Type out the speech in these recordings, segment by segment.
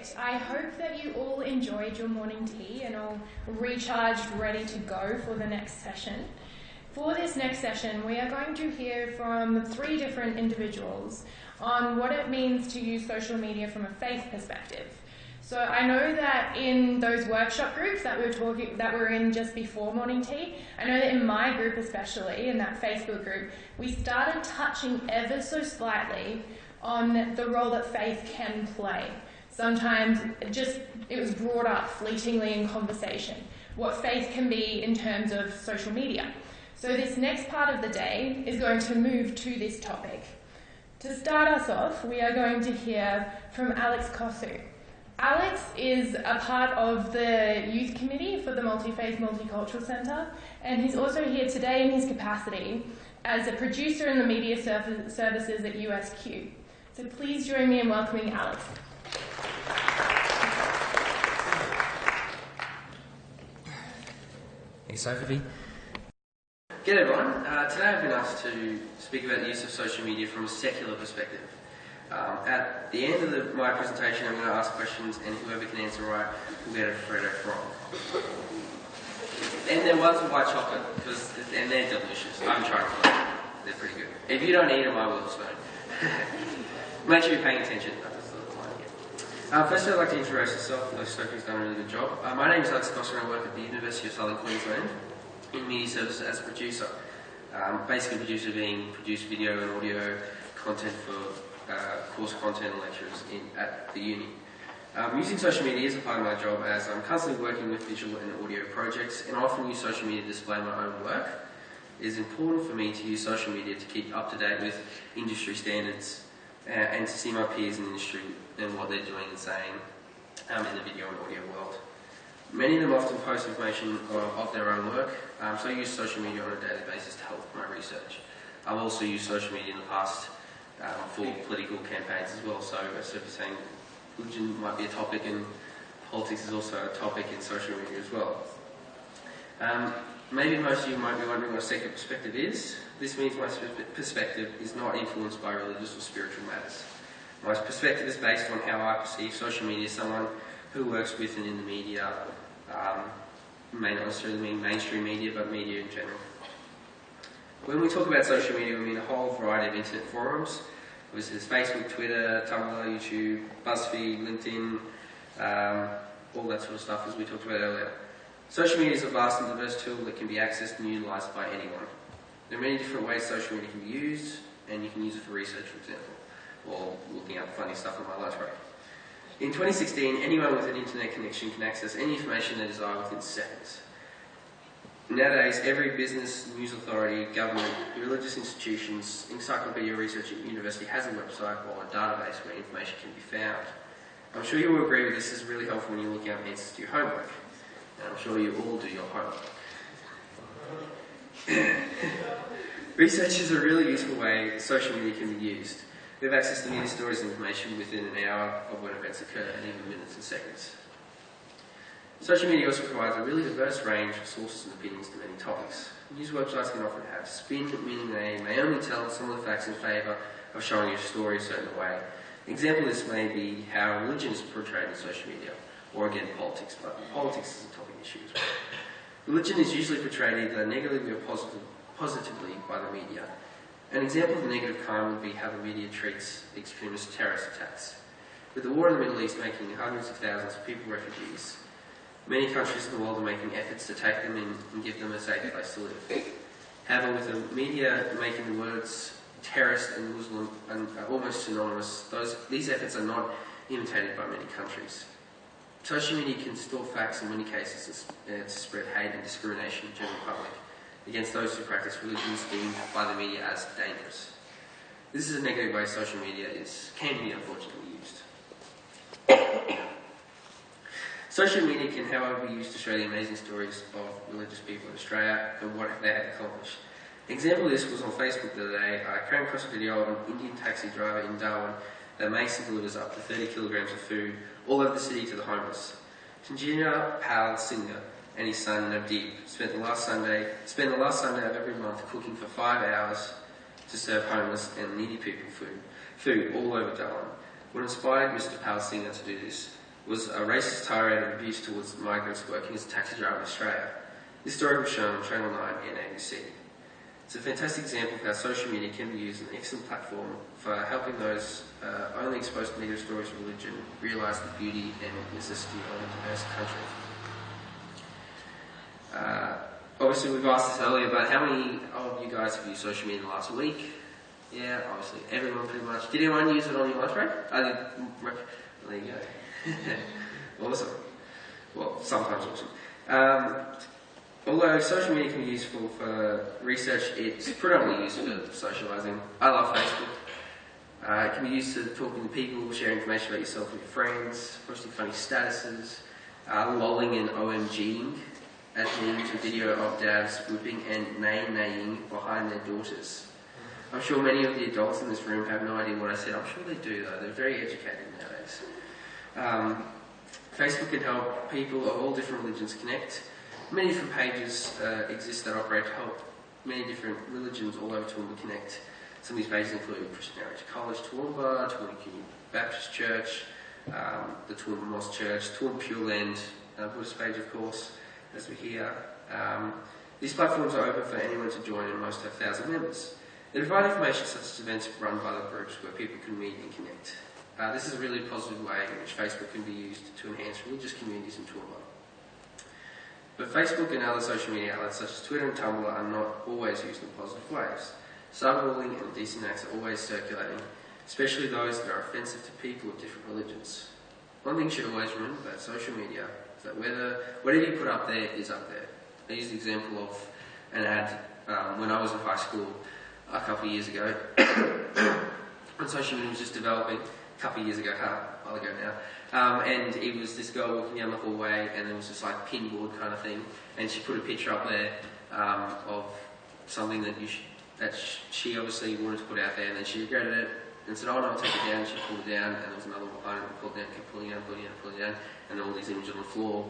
Undergraduate. I hope that you all enjoyed your morning tea and all recharged, ready to go for the next session. For this next session, we are going to hear from 3 different individuals on what it means to use social media from a faith perspective. So I know that in those workshop groups that we were in just before morning tea, I know that in my group especially, in that Facebook group, we started touching ever so slightly on the role that faith can play. Sometimes it was brought up fleetingly in conversation, what faith can be in terms of social media. So this next part of the day is going to move to this topic. To start us off, we are going to hear from Alex Cossu. Alex is a part of the youth committee for the Multi-Faith Multicultural Centre, and he's also here today in his capacity as a producer in the media services at USQ. So please join me in welcoming Alex. Thanks, Sophie. G'day everyone. Today I've been asked to speak about the use of social media from a secular perspective. At the end of my presentation, I'm going to ask questions, and whoever can answer right will get a Freddo wrong. And they're ones with white chocolate, and they're delicious. I'm trying them. They're pretty good. If you don't eat them, I will spoon. Make sure you're paying attention. First, I'd like to introduce myself, although Sophie's done a really good job. My name is Alex Cossu, and I work at the University of Southern Queensland in media services as a producer. Basically, producer being produce video and audio content for course content and lectures at the uni. Using social media is a part of my job, as I'm constantly working with visual and audio projects, and I often use social media to display my own work. It is important for me to use social media to keep up to date with industry standards and to see my peers in the industry and what they're doing and saying in the video and audio world. Many of them often post information of their own work, so I use social media on a daily basis to help with my research. I've also used social media in the past for political campaigns as well, so as Sophie's saying, religion might be a topic and politics is also a topic in social media as well. Maybe most of you might be wondering what a secular perspective is. This means my perspective is not influenced by religious or spiritual matters. My perspective is based on how I perceive social media as someone who works with and in the media, may not necessarily mean mainstream media, but media in general. When we talk about social media, we mean a whole variety of internet forums. Obviously there's Facebook, Twitter, Tumblr, YouTube, BuzzFeed, LinkedIn, all that sort of stuff as we talked about earlier. Social media is a vast and diverse tool that can be accessed and utilised by anyone. There are many different ways social media can be used, and you can use it for research, for example, or looking up funny stuff on my lunch break. In 2016, anyone with an internet connection can access any information they desire within seconds. Nowadays, every business, news authority, government, religious institutions, encyclopedia research at university has a website or a database where information can be found. I'm sure you will agree with this is really helpful when you're looking up answers to your homework. And I'm sure you all do your homework. Research is a really useful way social media can be used. We have access to media stories and information within an hour of when events occur, and even minutes and seconds. Social media also provides a really diverse range of sources and opinions to many topics. News websites can often have spin, meaning they may only tell some of the facts in favour of showing your story a certain way. An example of this may be how religion is portrayed in social media, or again politics, but politics is a topic issue as well. Religion is usually portrayed either negatively or positively by the media. An example of the negative kind would be how the media treats extremist terrorist attacks. With the war in the Middle East making hundreds of thousands of people refugees, many countries in the world are making efforts to take them in and give them a safe place to live. However, with the media making the words terrorist and Muslim almost synonymous, these efforts are not imitated by many countries. Social media can distort facts in many cases to spread hate and discrimination in the general public against those who practice religions deemed by the media as dangerous. This is a negative way social media can be unfortunately used. Social media can, however, be used to show the amazing stories of religious people in Australia and what they had accomplished. An example of this was on Facebook the other day. I came across a video of an Indian taxi driver in Darwin that makes and delivers up to 30 kilograms of food all over the city to the homeless. Sanjina Pal Singh and his son Navdeep spent the last Sunday of every month cooking for 5 hours to serve homeless and needy people food all over Darwin. What inspired Mr. Pal Singh to do this was a racist tirade of abuse towards migrants working as a taxi driver in Australia. This story was shown on Channel 9 and ABC. It's a fantastic example of how social media can be used as an excellent platform for helping those only exposed to negative stories of religion realise the beauty and necessity of a diverse country. Obviously, we've asked this earlier, but how many of you guys have used social media in the last week? Yeah, obviously, everyone pretty much. Did anyone use it on your lunch break? There you go. Awesome. Well, sometimes awesome. Although social media can be useful for research, it's predominantly used for socialising. I love Facebook. It can be used to talking to people, share information about yourself with your friends, posting funny statuses, lolling and OMGing at memes with video of dads whipping and naying behind their daughters. I'm sure many of the adults in this room have no idea what I said. I'm sure they do though. They're very educated nowadays. Facebook can help people of all different religions connect. Many different pages exist that operate to help many different religions all over Toowoomba connect. Some of these pages include Christian Heritage College Toowoomba, Toowoomba Community Baptist Church, the Toowoomba Moss Church, Toowoomba Pure Land, Buddhist page of course, as we hear. These platforms are open for anyone to join and most have 1,000 members. They provide information such as events run by the groups where people can meet and connect. This is a really positive way in which Facebook can be used to enhance religious communities in Toowoomba. But Facebook and other social media outlets such as Twitter and Tumblr are not always used in positive ways. Cyberbullying and indecent acts are always circulating, especially those that are offensive to people of different religions. One thing you should always remember about social media is that whatever you put up there is up there. I used the example of an ad when I was in high school a couple of years ago, when social media was just developing, a couple of years ago, a while ago now. And it was this girl walking down the hallway, and there was this like pinboard kind of thing, and she put a picture up there of something that she obviously wanted to put out there, and then she regretted it and said, "Oh no, I'll take it down." And she pulled it down, and there was another one behind it, pulled it down, kept pulling it down, and all these images on the floor.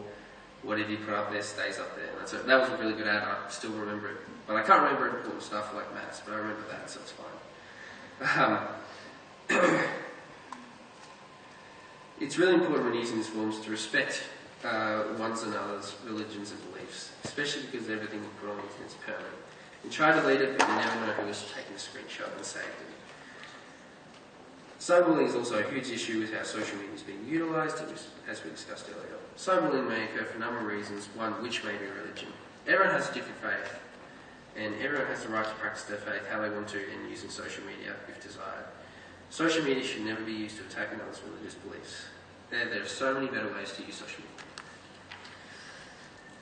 Whatever you put up there stays up there. And that was a really good ad. I still remember it, but I can't remember important stuff like maths, but I remember that, so it's fine. It's really important when using these forms to respect one's and others' religions and beliefs, especially because everything you put on the internet is permanent. You try to delete it, but you never know who is taking a screenshot and saved it. Cyberbullying is also a huge issue with how social media is being utilised, as we discussed earlier. Cyberbullying may occur for a number of reasons, one which may be religion. Everyone has a different faith, and everyone has the right to practice their faith how they want to in using social media if desired. Social media should never be used to attack another's religious beliefs. There are so many better ways to use social media.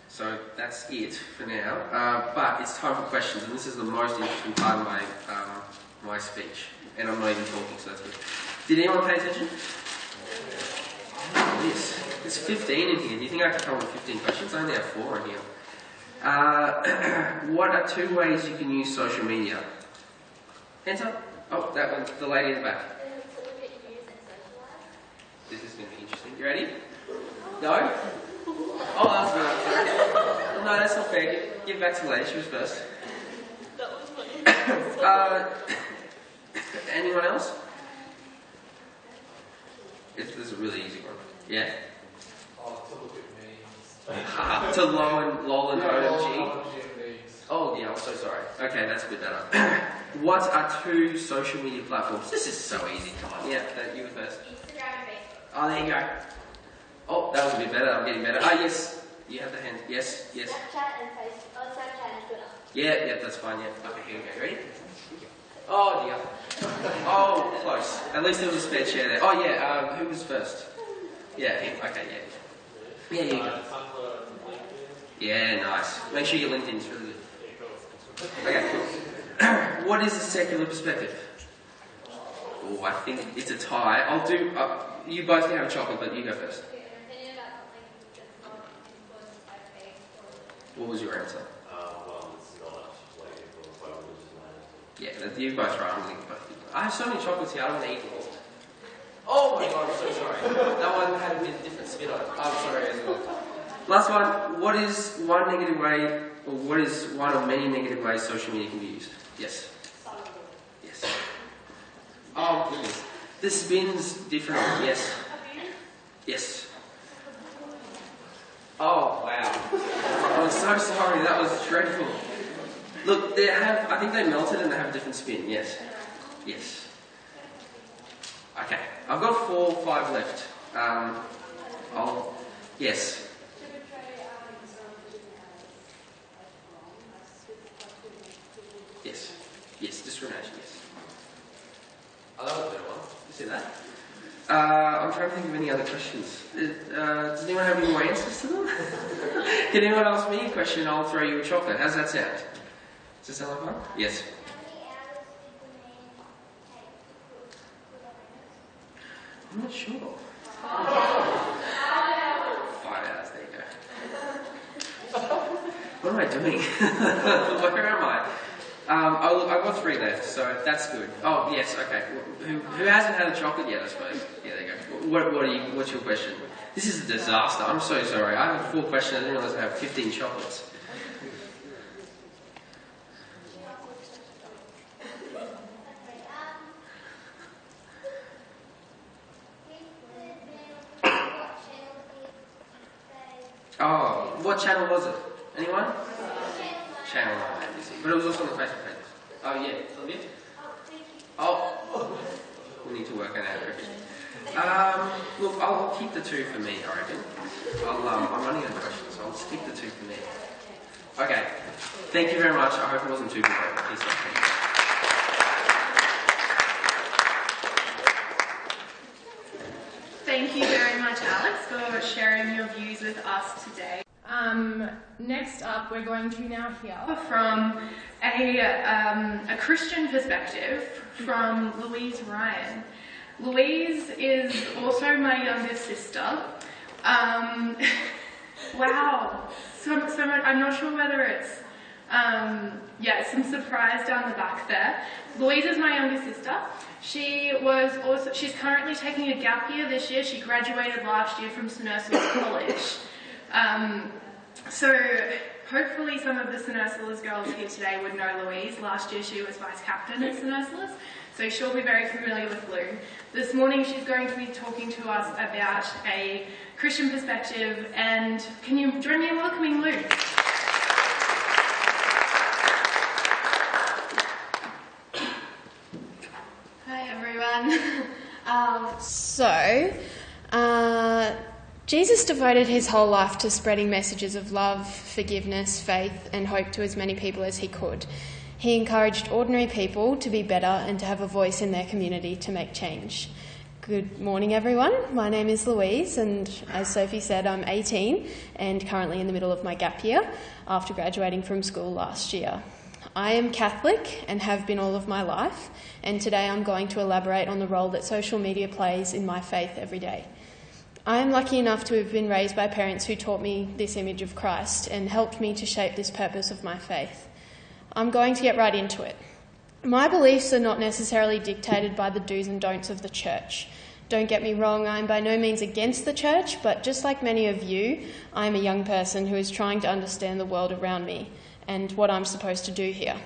So that's it for now, but it's time for questions, and this is the most interesting part of my speech, and I'm not even talking, so that's good. Did anyone pay attention? Yes. There's 15 in here. Do you think I can come up with 15 questions? I only have 4 in here. What are 2 ways you can use social media? Hands up. Oh, that one, the lady in the back. This is going to be interesting. You ready? No? Oh, that's good. No, that's not fair. Give it back to the lady. She was first. That was funny. Anyone else? This is a really easy one. Yeah? To look at memes. To lol and OMG? memes. Oh, yeah, I'm so sorry. Okay, that's a bit better. What are 2 social media platforms? This is so easy. Come on. Yeah, you were first. Instagram and Facebook. Oh, there you go. Oh, that was a bit better. I'm getting better. Ah, yes. You have the hand. Yes. Snapchat and Facebook. Snapchat and Twitter. Yeah, that's fine. Yeah. Okay, here we go. Ready? Oh, dear. Oh, close. At least there was a spare chair there. Oh, yeah. Who was first? Yeah, him. Okay, yeah. Yeah, you go. Yeah, nice. Make sure your LinkedIn is really good. Okay, cool. What is a secular perspective? Oh, I think it's a tie. I'll do... you both can have a chocolate, but you go first. What was your answer? Yeah, you both right. I'm going to both. I have so many chocolates here, I don't want to eat them all. Oh my god, I'm so sorry. That one had a bit different spin on it. I'm sorry as well. Last one. What is one negative way, or what is one of many negative ways social media can be used? Yes? Yes. Oh goodness. The spin's different. Yes? Yes. Oh, wow. I'm so sorry, that was dreadful. Look, I think they melted and they have a different spin, yes. Yes. Okay, I've got 4 or 5 left. Yes. Yes. Yes, discrimination, yes. I know a better one. You see that? I'm trying to think of any other questions. Does anyone have any more answers to them? Can anyone ask me a question? I'll throw you a chocolate. How's that sound? Does that sound like fun? Yes. I'm not sure. 5 hours, there you go. What am I doing? Where am I? I've got 3 left, so that's good. Oh, yes, okay. Who hasn't had a chocolate yet, I suppose? Yeah, there you go. What's your question? This is a disaster. I'm so sorry. I have 4 questions. I didn't realise I have 15 chocolates. Oh, what channel was it? Anyone? Channel 9, you see. But it was also on the Facebook page. Oh, yeah. Olivia? Oh, we need to work on that. Look, I'll keep the 2 for me, I reckon. I'm running out of questions, so I'll just keep the 2 for me. Okay. Thank you very much. I hope it wasn't too boring. Please don't think. Thank you very much, Alex, for sharing your views with us today. Next up, we're going to now hear From a Christian perspective from Louise Ryan. Louise is also my younger sister. Wow. So much, I'm not sure whether it's, some surprise down the back there. Louise is my younger sister. She's currently taking a gap year this year. She graduated last year from St Ursula's College. So hopefully some of the St Ursula's girls here today would know Louise. Last year she was vice captain at St Ursula's, so she'll be very familiar with Lou. This morning she's going to be talking to us about a Christian perspective, and can you join me in welcoming Lou? Hi everyone. Jesus devoted his whole life to spreading messages of love, forgiveness, faith and hope to as many people as he could. He encouraged ordinary people to be better and to have a voice in their community to make change. Good morning everyone, my name is Louise and as Sophie said I'm 18 and currently in the middle of my gap year after graduating from school last year. I am Catholic and have been all of my life, and today I'm going to elaborate on the role that social media plays in my faith every day. I am lucky enough to have been raised by parents who taught me this image of Christ and helped me to shape this purpose of my faith. I'm going to get right into it. My beliefs are not necessarily dictated by the do's and don'ts of the church. Don't get me wrong, I'm by no means against the church, but just like many of you, I'm a young person who is trying to understand the world around me and what I'm supposed to do here.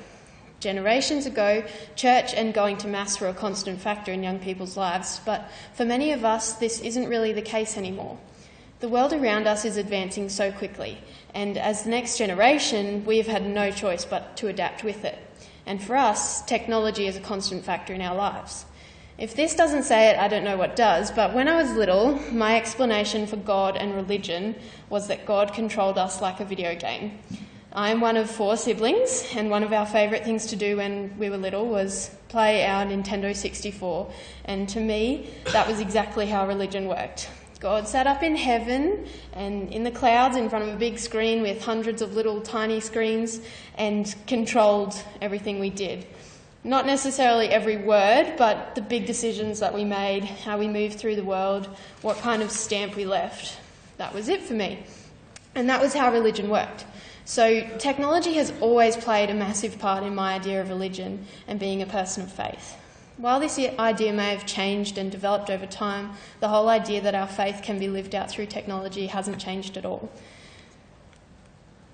Generations ago, church and going to Mass were a constant factor in young people's lives, but for many of us, this isn't really the case anymore. The world around us is advancing so quickly, and as the next generation, we have had no choice but to adapt with it. And for us, technology is a constant factor in our lives. If this doesn't say it, I don't know what does, but when I was little, my explanation for God and religion was that God controlled us like a video game. I'm one of 4 siblings, and one of our favourite things to do when we were little was play our Nintendo 64, and to me, that was exactly how religion worked. God sat up in heaven and in the clouds in front of a big screen with hundreds of little tiny screens and controlled everything we did. Not necessarily every word, but the big decisions that we made, how we moved through the world, what kind of stamp we left. That was it for me. And that was how religion worked. So technology has always played a massive part in my idea of religion and being a person of faith. While this idea may have changed and developed over time, the whole idea that our faith can be lived out through technology hasn't changed at all.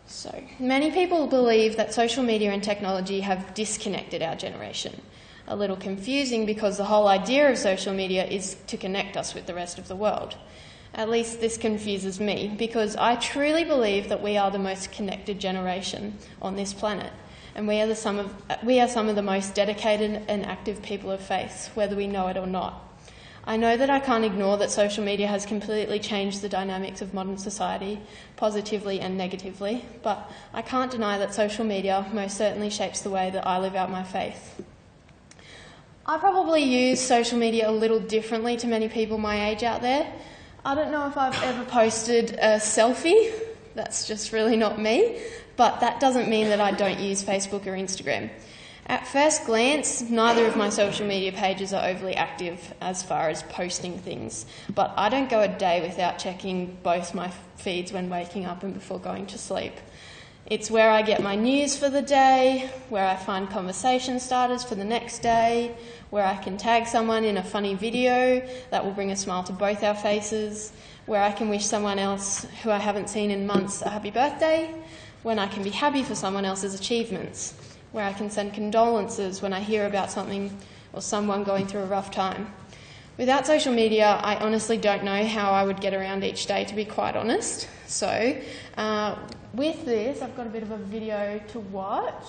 So, many people believe that social media and technology have disconnected our generation. A little confusing because the whole idea of social media is to connect us with the rest of the world. At least this confuses me, because I truly believe that we are the most connected generation on this planet, and we are some of the most dedicated and active people of faith, whether we know it or not. I know that I can't ignore that social media has completely changed the dynamics of modern society, positively and negatively, but I can't deny that social media most certainly shapes the way that I live out my faith. I probably use social media a little differently to many people my age out there. I don't know if I've ever posted a selfie. That's just really not me. But that doesn't mean that I don't use Facebook or Instagram. At first glance, neither of my social media pages are overly active as far as posting things. But I don't go a day without checking both my feeds when waking up and before going to sleep. It's where I get my news for the day, where I find conversation starters for the next day, where I can tag someone in a funny video that will bring a smile to both our faces, where I can wish someone else who I haven't seen in months a happy birthday, when I can be happy for someone else's achievements, where I can send condolences when I hear about something or someone going through a rough time. Without social media, I honestly don't know how I would get around each day, to be quite honest. So, with this, I've got a bit of a video to watch.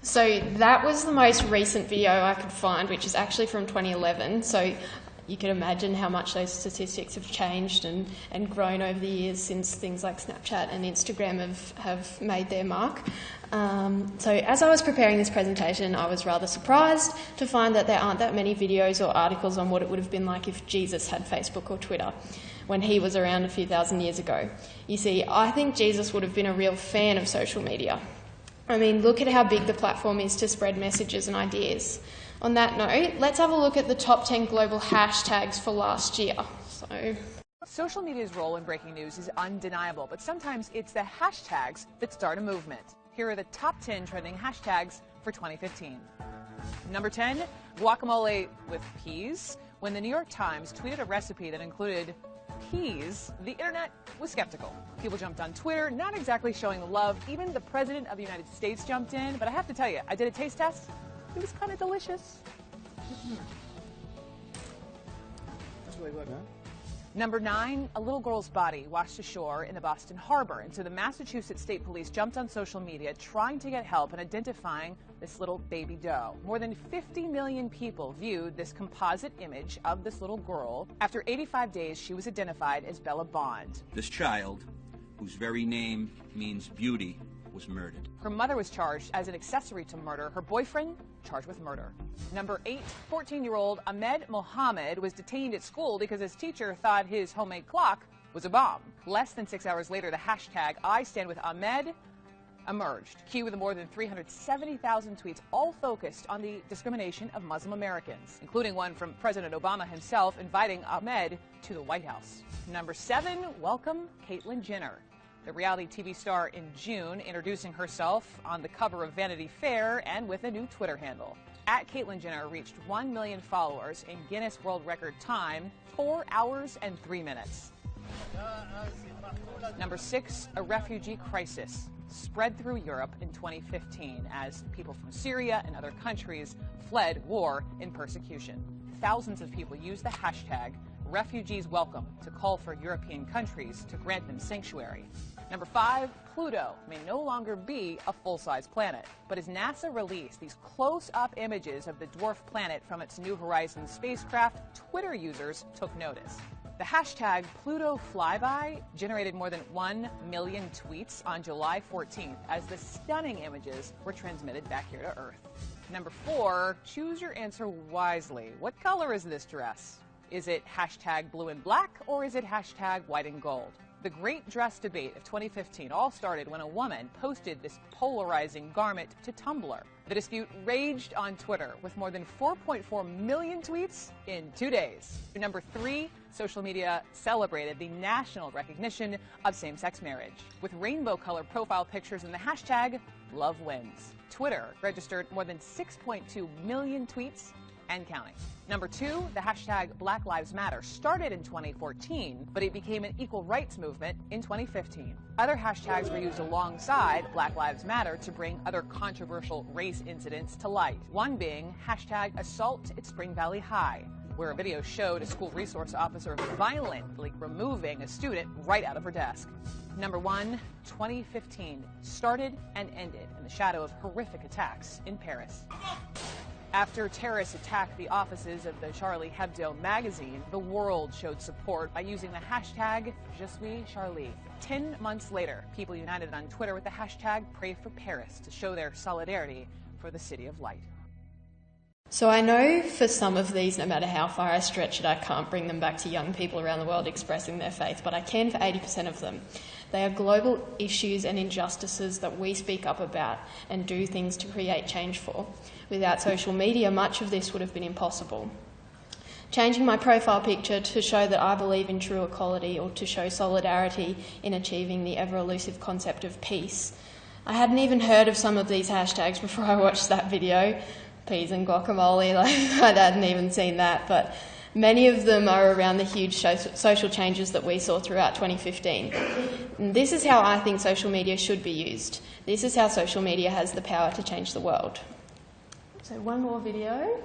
So that was the most recent video I could find, which is actually from 2011. So you can imagine how much those statistics have changed and grown over the years since things like Snapchat and Instagram have made their mark. So as I was preparing this presentation, I was rather surprised to find that there aren't that many videos or articles on what it would have been like if Jesus had Facebook or Twitter when he was around a few thousand years ago. You see, I think Jesus would have been a real fan of social media. I mean, look at how big the platform is to spread messages and ideas. On that note, let's have a look at the top 10 global hashtags for last year. Social media's role in breaking news is undeniable, but sometimes it's the hashtags that start a movement. Here are the top 10 trending hashtags for 2015. Number 10, guacamole with peas. When the New York Times tweeted a recipe that included peas, the internet was skeptical. People jumped on Twitter, not exactly showing love. Even the President of the United States jumped in. But I have to tell you, I did a taste test. It was kind of delicious. That's really good, huh? Number 9, a little girl's body washed ashore in the Boston Harbor, and so the Massachusetts State Police jumped on social media trying to get help in identifying this little baby doe. More than 50 million people viewed this composite image of this little girl. After 85 days, she was identified as Bella Bond. This child, whose very name means beauty, was murdered. Her mother was charged as an accessory to murder. Her boyfriend charged with murder. Number 8, 14-year-old Ahmed Mohammed was detained at school because his teacher thought his homemade clock was a bomb. Less than 6 hours later, the hashtag I Stand With Ahmed emerged. Cue with more than 370,000 tweets, all focused on the discrimination of Muslim Americans, including one from President Obama himself inviting Ahmed to the White House. Number 7, welcome Caitlyn Jenner. The reality TV star in June, introducing herself on the cover of Vanity Fair and with a new Twitter handle. At Caitlyn Jenner reached 1 million followers in Guinness World Record time, 4 hours and 3 minutes. Number 6, a refugee crisis spread through Europe in 2015 as people from Syria and other countries fled war and persecution. Thousands of people used the hashtag Refugees Welcome to call for European countries to grant them sanctuary. Number 5, Pluto may no longer be a full-size planet, but as NASA released these close-up images of the dwarf planet from its New Horizons spacecraft, Twitter users took notice. The hashtag Pluto Flyby generated more than 1 million tweets on July 14th as the stunning images were transmitted back here to Earth. Number 4, choose your answer wisely. What color is this dress? Is it hashtag blue and black, or is it hashtag white and gold? The great dress debate of 2015 all started when a woman posted this polarizing garment to Tumblr. The dispute raged on Twitter with more than 4.4 million tweets in 2 days. Number 3, social media celebrated the national recognition of same-sex marriage with rainbow-colored profile pictures and the hashtag Love Wins. Twitter registered more than 6.2 million tweets and counting. Number 2, the hashtag Black Lives Matter started in 2014, but it became an equal rights movement in 2015. Other hashtags were used alongside Black Lives Matter to bring other controversial race incidents to light. One being hashtag Assault at Spring Valley High, where a video showed a school resource officer violently removing a student right out of her desk. Number 1, 2015 started and ended in the shadow of horrific attacks in Paris. After terrorists attacked the offices of the Charlie Hebdo magazine, the world showed support by using the hashtag Je suis Charlie. 10 months later, people united on Twitter with the hashtag Pray for Paris to show their solidarity for the City of Light. So I know for some of these, no matter how far I stretch it, I can't bring them back to young people around the world expressing their faith, but I can for 80% of them. They are global issues and injustices that we speak up about and do things to create change for. Without social media, much of this would have been impossible. Changing my profile picture to show that I believe in true equality or to show solidarity in achieving the ever-elusive concept of peace. I hadn't even heard of some of these hashtags before I watched that video. Peas and guacamole, I hadn't even seen that, but many of them are around the huge social changes that we saw throughout 2015. And this is how I think social media should be used. This is how social media has the power to change the world. So one more video.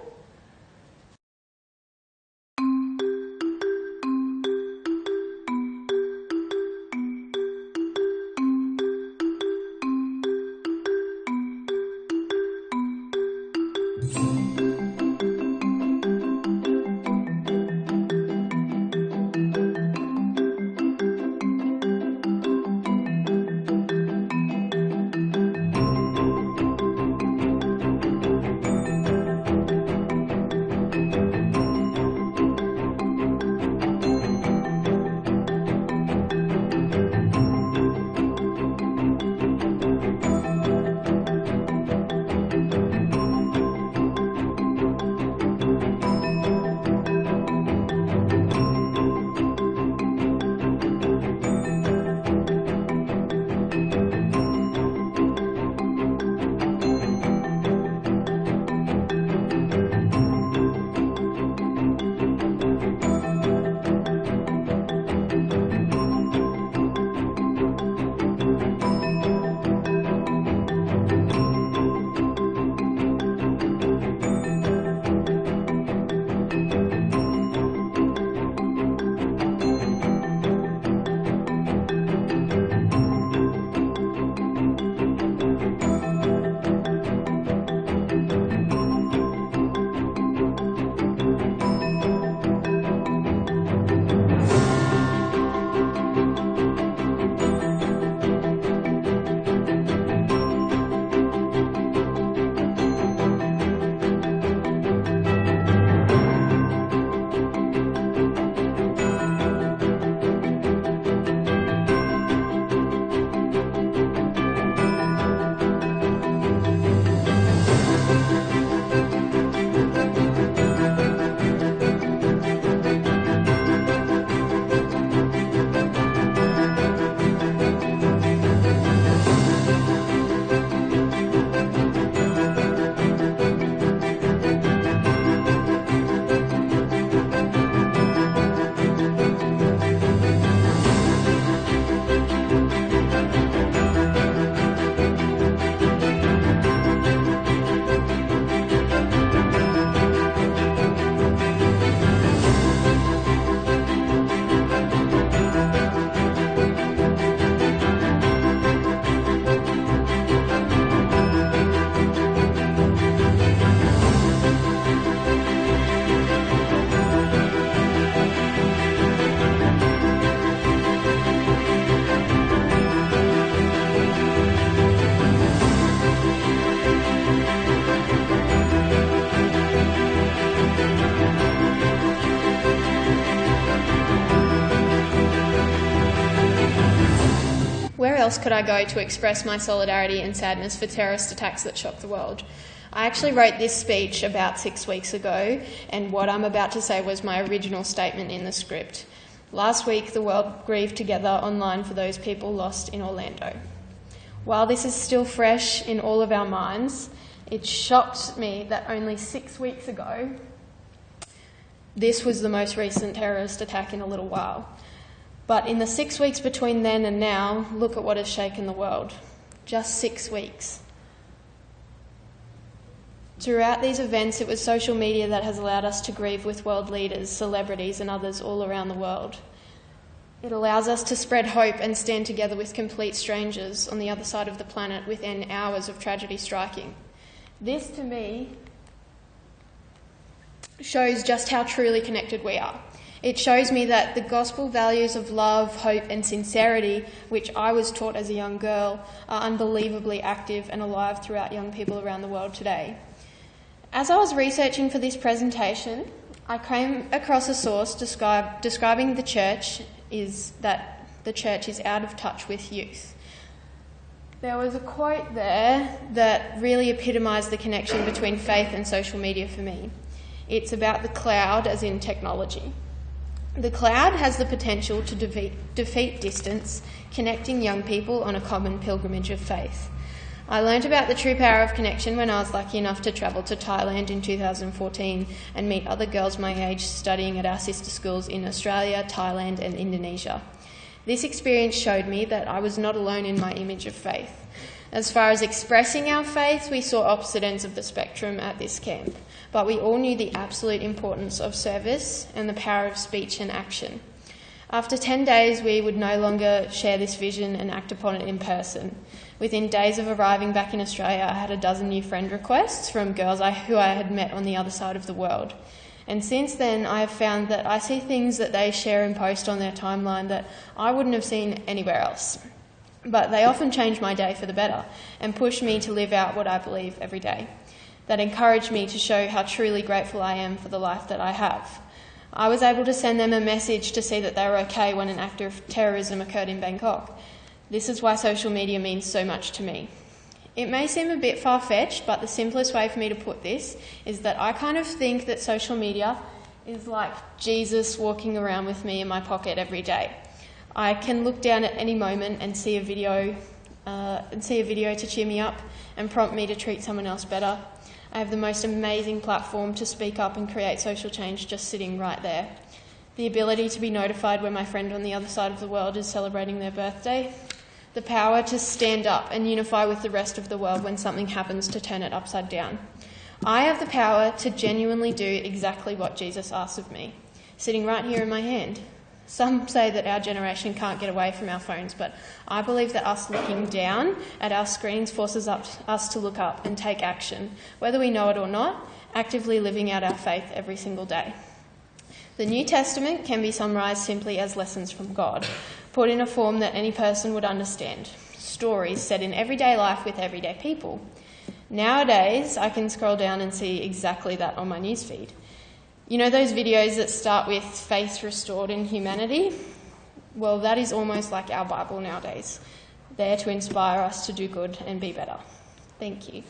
else could I go to express my solidarity and sadness for terrorist attacks that shock the world? I actually wrote this speech about 6 weeks ago, and what I'm about to say was my original statement in the script. Last week, the world grieved together online for those people lost in Orlando. While this is still fresh in all of our minds, it shocked me that only 6 weeks ago, this was the most recent terrorist attack in a little while. But in the 6 weeks between then and now, look at what has shaken the world. Just 6 weeks. Throughout these events, it was social media that has allowed us to grieve with world leaders, celebrities and others all around the world. It allows us to spread hope and stand together with complete strangers on the other side of the planet within hours of tragedy striking. This, to me, shows just how truly connected we are. It shows me that the gospel values of love, hope and sincerity, which I was taught as a young girl, are unbelievably active and alive throughout young people around the world today. As I was researching for this presentation, I came across a source describing the church is that the church is out of touch with youth. There was a quote there that really epitomised the connection between faith and social media for me. It's about the cloud, as in technology. The cloud has the potential to defeat distance, connecting young people on a common pilgrimage of faith. I learnt about the true power of connection when I was lucky enough to travel to Thailand in 2014 and meet other girls my age studying at our sister schools in Australia, Thailand and Indonesia. This experience showed me that I was not alone in my image of faith. As far as expressing our faith, we saw opposite ends of the spectrum at this camp, but we all knew the absolute importance of service and the power of speech and action. After 10 days, we would no longer share this vision and act upon it in person. Within days of arriving back in Australia, I had a dozen new friend requests from girls who I had met on the other side of the world. And since then, I have found that I see things that they share and post on their timeline that I wouldn't have seen anywhere else. But they often change my day for the better and push me to live out what I believe every day. That encourage me to show how truly grateful I am for the life that I have. I was able to send them a message to see that they were okay when an act of terrorism occurred in Bangkok. This is why social media means so much to me. It may seem a bit far-fetched, but the simplest way for me to put this is that I kind of think that social media is like Jesus walking around with me in my pocket every day. I can look down at any moment and see a video to cheer me up and prompt me to treat someone else better. I have the most amazing platform to speak up and create social change just sitting right there. The ability to be notified when my friend on the other side of the world is celebrating their birthday. The power to stand up and unify with the rest of the world when something happens to turn it upside down. I have the power to genuinely do exactly what Jesus asks of me, sitting right here in my hand. Some say that our generation can't get away from our phones, but I believe that us looking down at our screens forces us to look up and take action, whether we know it or not, actively living out our faith every single day. The New Testament can be summarised simply as lessons from God, put in a form that any person would understand. Stories set in everyday life with everyday people. Nowadays, I can scroll down and see exactly that on my newsfeed. You know those videos that start with faith restored in humanity? Well, that is almost like our Bible nowadays, there to inspire us to do good and be better. Thank you.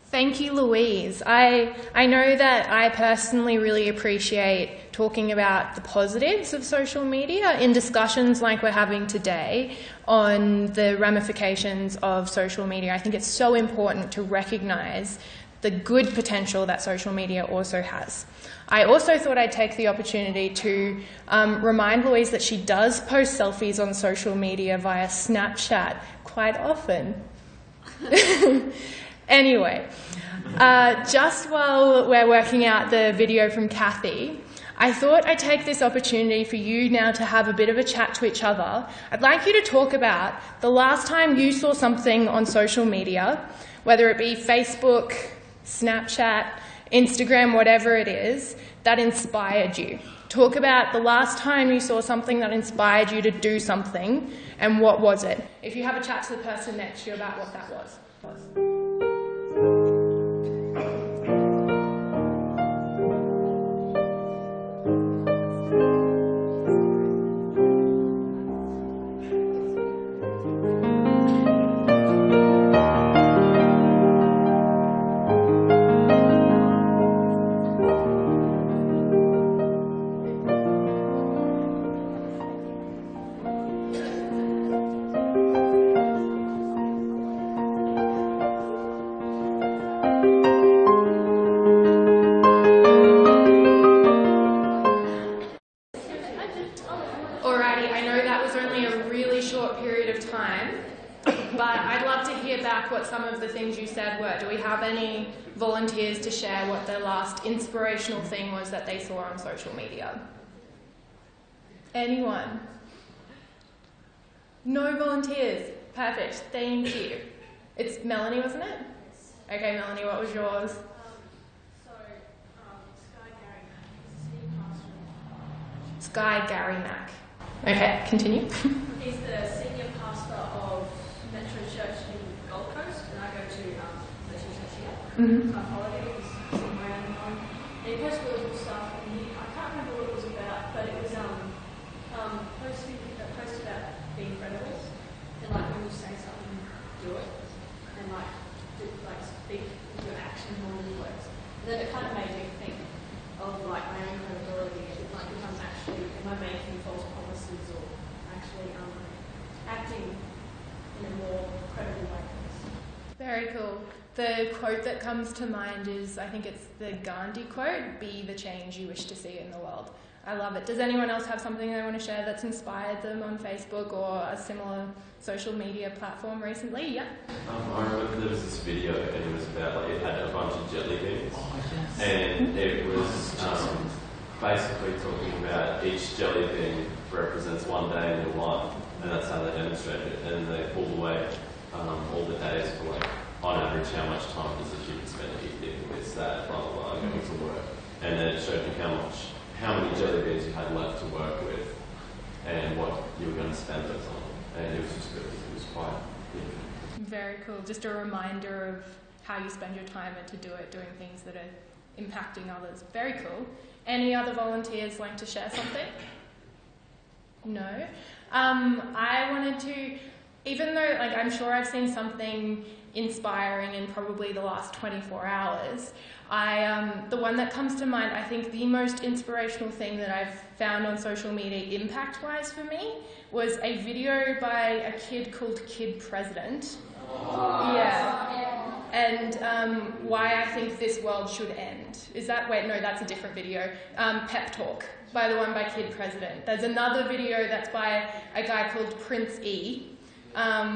Thank you, Louise. I know that I personally really appreciate talking about the positives of social media in discussions like we're having today on the ramifications of social media. I think it's so important to recognise the good potential that social media also has. I also thought I'd take the opportunity to remind Louise that she does post selfies on social media via Snapchat quite often. Anyway, just while we're working out the video from Cathy, I thought I'd take this opportunity for you now to have a bit of a chat to each other. I'd like you to talk about the last time you saw something on social media, whether it be Facebook, Snapchat, Instagram, whatever it is, that inspired you. Talk about the last time you saw something that inspired you to do something, and what was it? If you have a chat to the person next to you about what that was. some of the things you said were. Do we have any volunteers to share what their last inspirational thing was that they saw on social media? Anyone? No volunteers. Perfect. Thank you. It's Melanie, wasn't it? Okay, Melanie, what was yours? Sky Gary Mack. Okay, continue. He's the senior pastor of Metro Church in Gold Coast, and I go to Metro Church here. Mm-hmm. So I follow him, he's sitting around and he posts really cool stuff, and I can't remember what it was about, but it was a post about being credible, and like when you say something, do it, and speak with your actions more than your words. And then it kind of made me think of like my own credibility, like if I'm actually, am I making false promises or actually acting in a more credible way? Very cool. The quote that comes to mind is, I think it's the Gandhi quote, "Be the change you wish to see in the world." I love it. Does anyone else have something they want to share that's inspired them on Facebook or a similar social media platform recently? Yeah. I remember there was this video and it was about, it had a bunch of jelly beans. And it was basically talking about each jelly bean represents one day in your life. And that's how they demonstrated it. And they pulled away all the days for like, on average, how much time does a human spend eating this, that, blah, blah, blah, going to work. And then it showed you how many jelly beans you had left to work with and what you were going to spend those on. And it was just good. It was quite interesting. Very cool. Just a reminder of how you spend your time and to do it, doing things that are impacting others. Very cool. Any other volunteers like to share something? No? I wanted to, even though I'm sure I've seen something inspiring in probably the last 24 hours, the one that comes to mind, I think the most inspirational thing that I've found on social media impact-wise for me was a video by a kid called Kid President. Yeah. And why I think this world should end. That's a different video. Pep Talk, by the one by Kid President. There's another video that's by a guy called Prince E,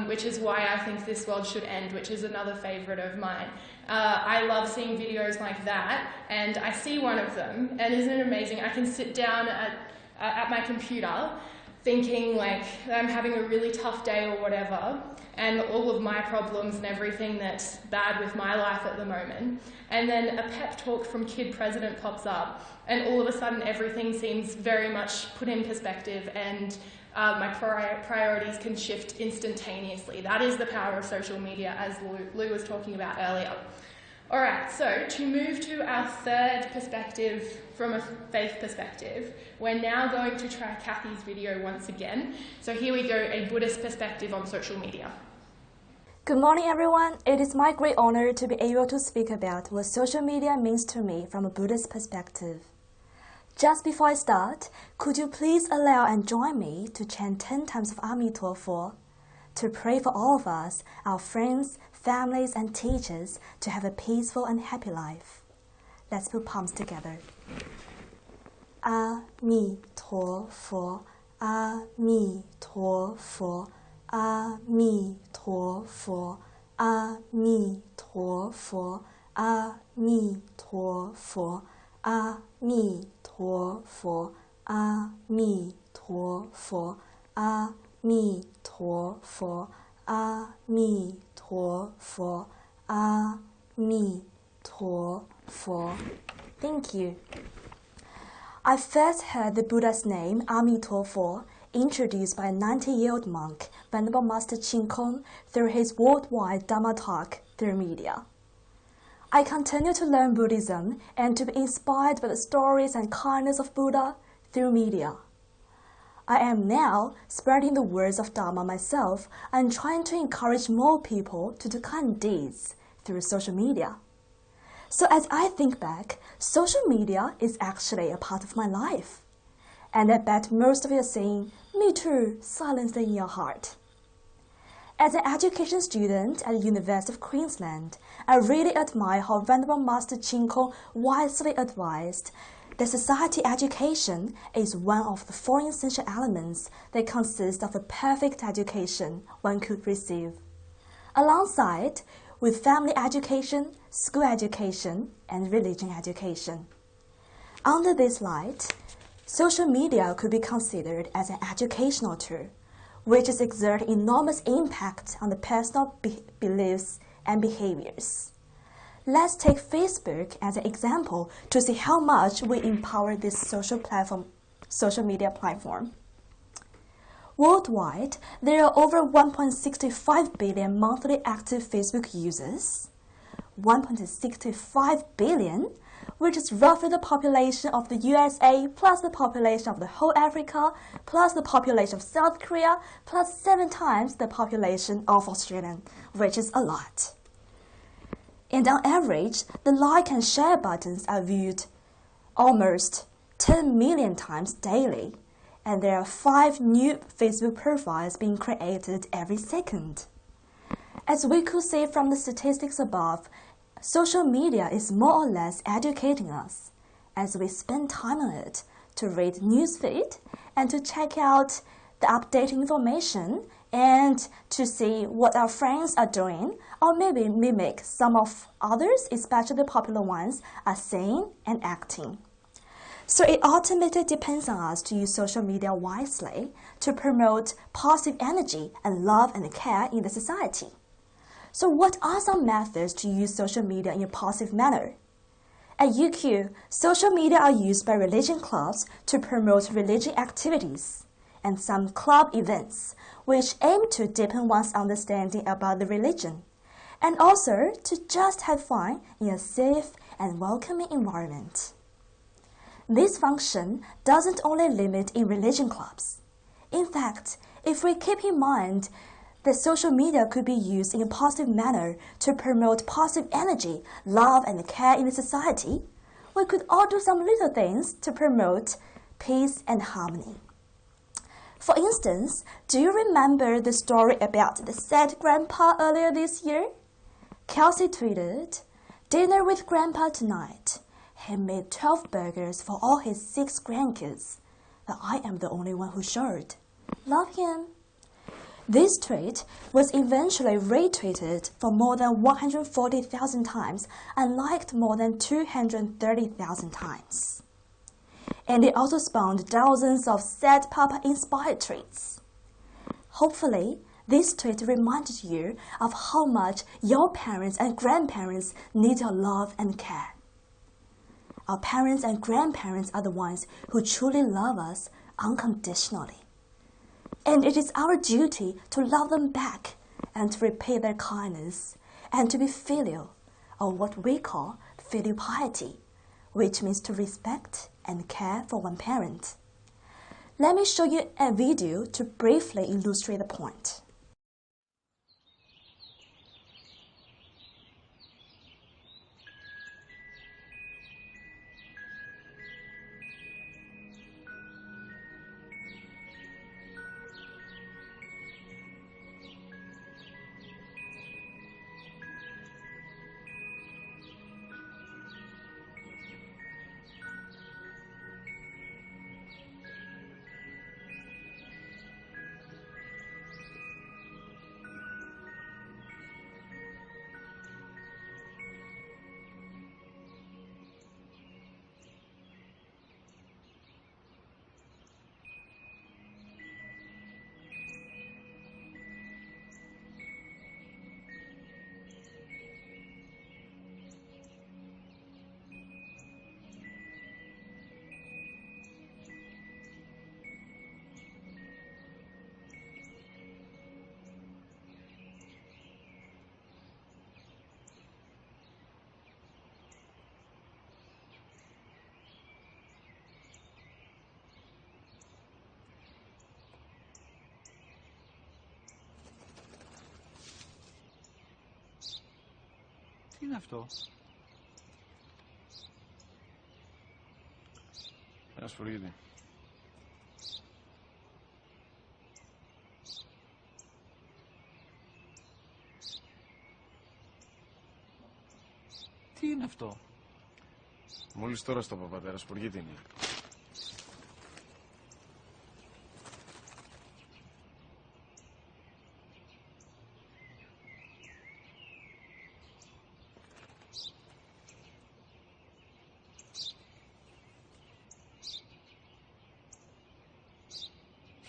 which is why I think this world should end, which is another favourite of mine. I love seeing videos like that, and I see one of them, and isn't it amazing? I can sit down at my computer thinking like I'm having a really tough day or whatever, and all of my problems and everything that's bad with my life at the moment, and then a pep talk from Kid President pops up, and all of a sudden everything seems very much put in perspective, and my priorities can shift instantaneously. That is the power of social media, as Lou was talking about earlier. All right, so to move to our third perspective from a faith perspective, we're now going to try Cathy's video once again. So here we go, a Buddhist perspective on social media. Good morning, everyone. It is my great honor to be able to speak about what social media means to me from a Buddhist perspective. Just before I start, could you please allow and join me to chant 10 times of Amitabha to pray for all of us, our friends, families, and teachers to have a peaceful and happy life. Let's put palms together. Amitabha, Amitabha, Amitabha, Amitabha, Amitabha, Amitabha, Amitabha, Amitabha, Amitabha, Amitabha. Thank you. I first heard the Buddha's name, Amitabha, introduced by a 90-year-old monk, Venerable Master Chin Kung, through his worldwide Dhamma talk through media. I continue to learn Buddhism and to be inspired by the stories and kindness of Buddha through media. I am now spreading the words of Dharma myself and trying to encourage more people to do kind deeds through social media. So as I think back, social media is actually a part of my life. And I bet most of you are saying, me too, silently in your heart. As an education student at the University of Queensland, I really admire how Venerable Master Chin Kung wisely advised that society education is one of the 4 essential elements that consist of a perfect education one could receive. Alongside, with family education, school education, and religion education. Under this light, social media could be considered as an educational tool, which is exerting enormous impact on the personal beliefs and behaviors. Let's take Facebook as an example to see how much we empower this social media platform. Worldwide, there are over 1.65 billion monthly active Facebook users. 1.65 billion, which is roughly the population of the USA, plus the population of the whole Africa, plus the population of South Korea, plus 7 times the population of Australia, which is a lot. And on average, the like and share buttons are viewed almost 10 million times daily, and there are 5 new Facebook profiles being created every second. As we could see from the statistics above, social media is more or less educating us, as we spend time on it to read newsfeed and to check out the updated information and to see what our friends are doing, or maybe mimic some of others, especially the popular ones, are saying and acting. So it ultimately depends on us to use social media wisely to promote positive energy and love and care in the society. So what are some methods to use social media in a positive manner? At UQ, social media are used by religion clubs to promote religion activities and some club events which aim to deepen one's understanding about the religion, and also to just have fun in a safe and welcoming environment. This function doesn't only limit in religion clubs. In fact, if we keep in mind that social media could be used in a positive manner to promote positive energy, love, and care in the society, we could all do some little things to promote peace and harmony. For instance, do you remember the story about the sad grandpa earlier this year? Kelsey tweeted, "Dinner with grandpa tonight. He made 12 burgers for all his 6 grandkids, but I am the only one who shared. Love him." This tweet was eventually retweeted for more than 140,000 times and liked more than 230,000 times. And it also spawned thousands of sad papa-inspired tweets. Hopefully, this tweet reminded you of how much your parents and grandparents need your love and care. Our parents and grandparents are the ones who truly love us unconditionally. And it is our duty to love them back and to repay their kindness and to be filial, or what we call filial piety, which means to respect and care for one parent. Let me show you a video to briefly illustrate the point. Τι είναι αυτό? Ένα σφυρίγητη. Τι είναι αυτό? Μόλις τώρα στο παπατέρα, σπουργίτη είναι.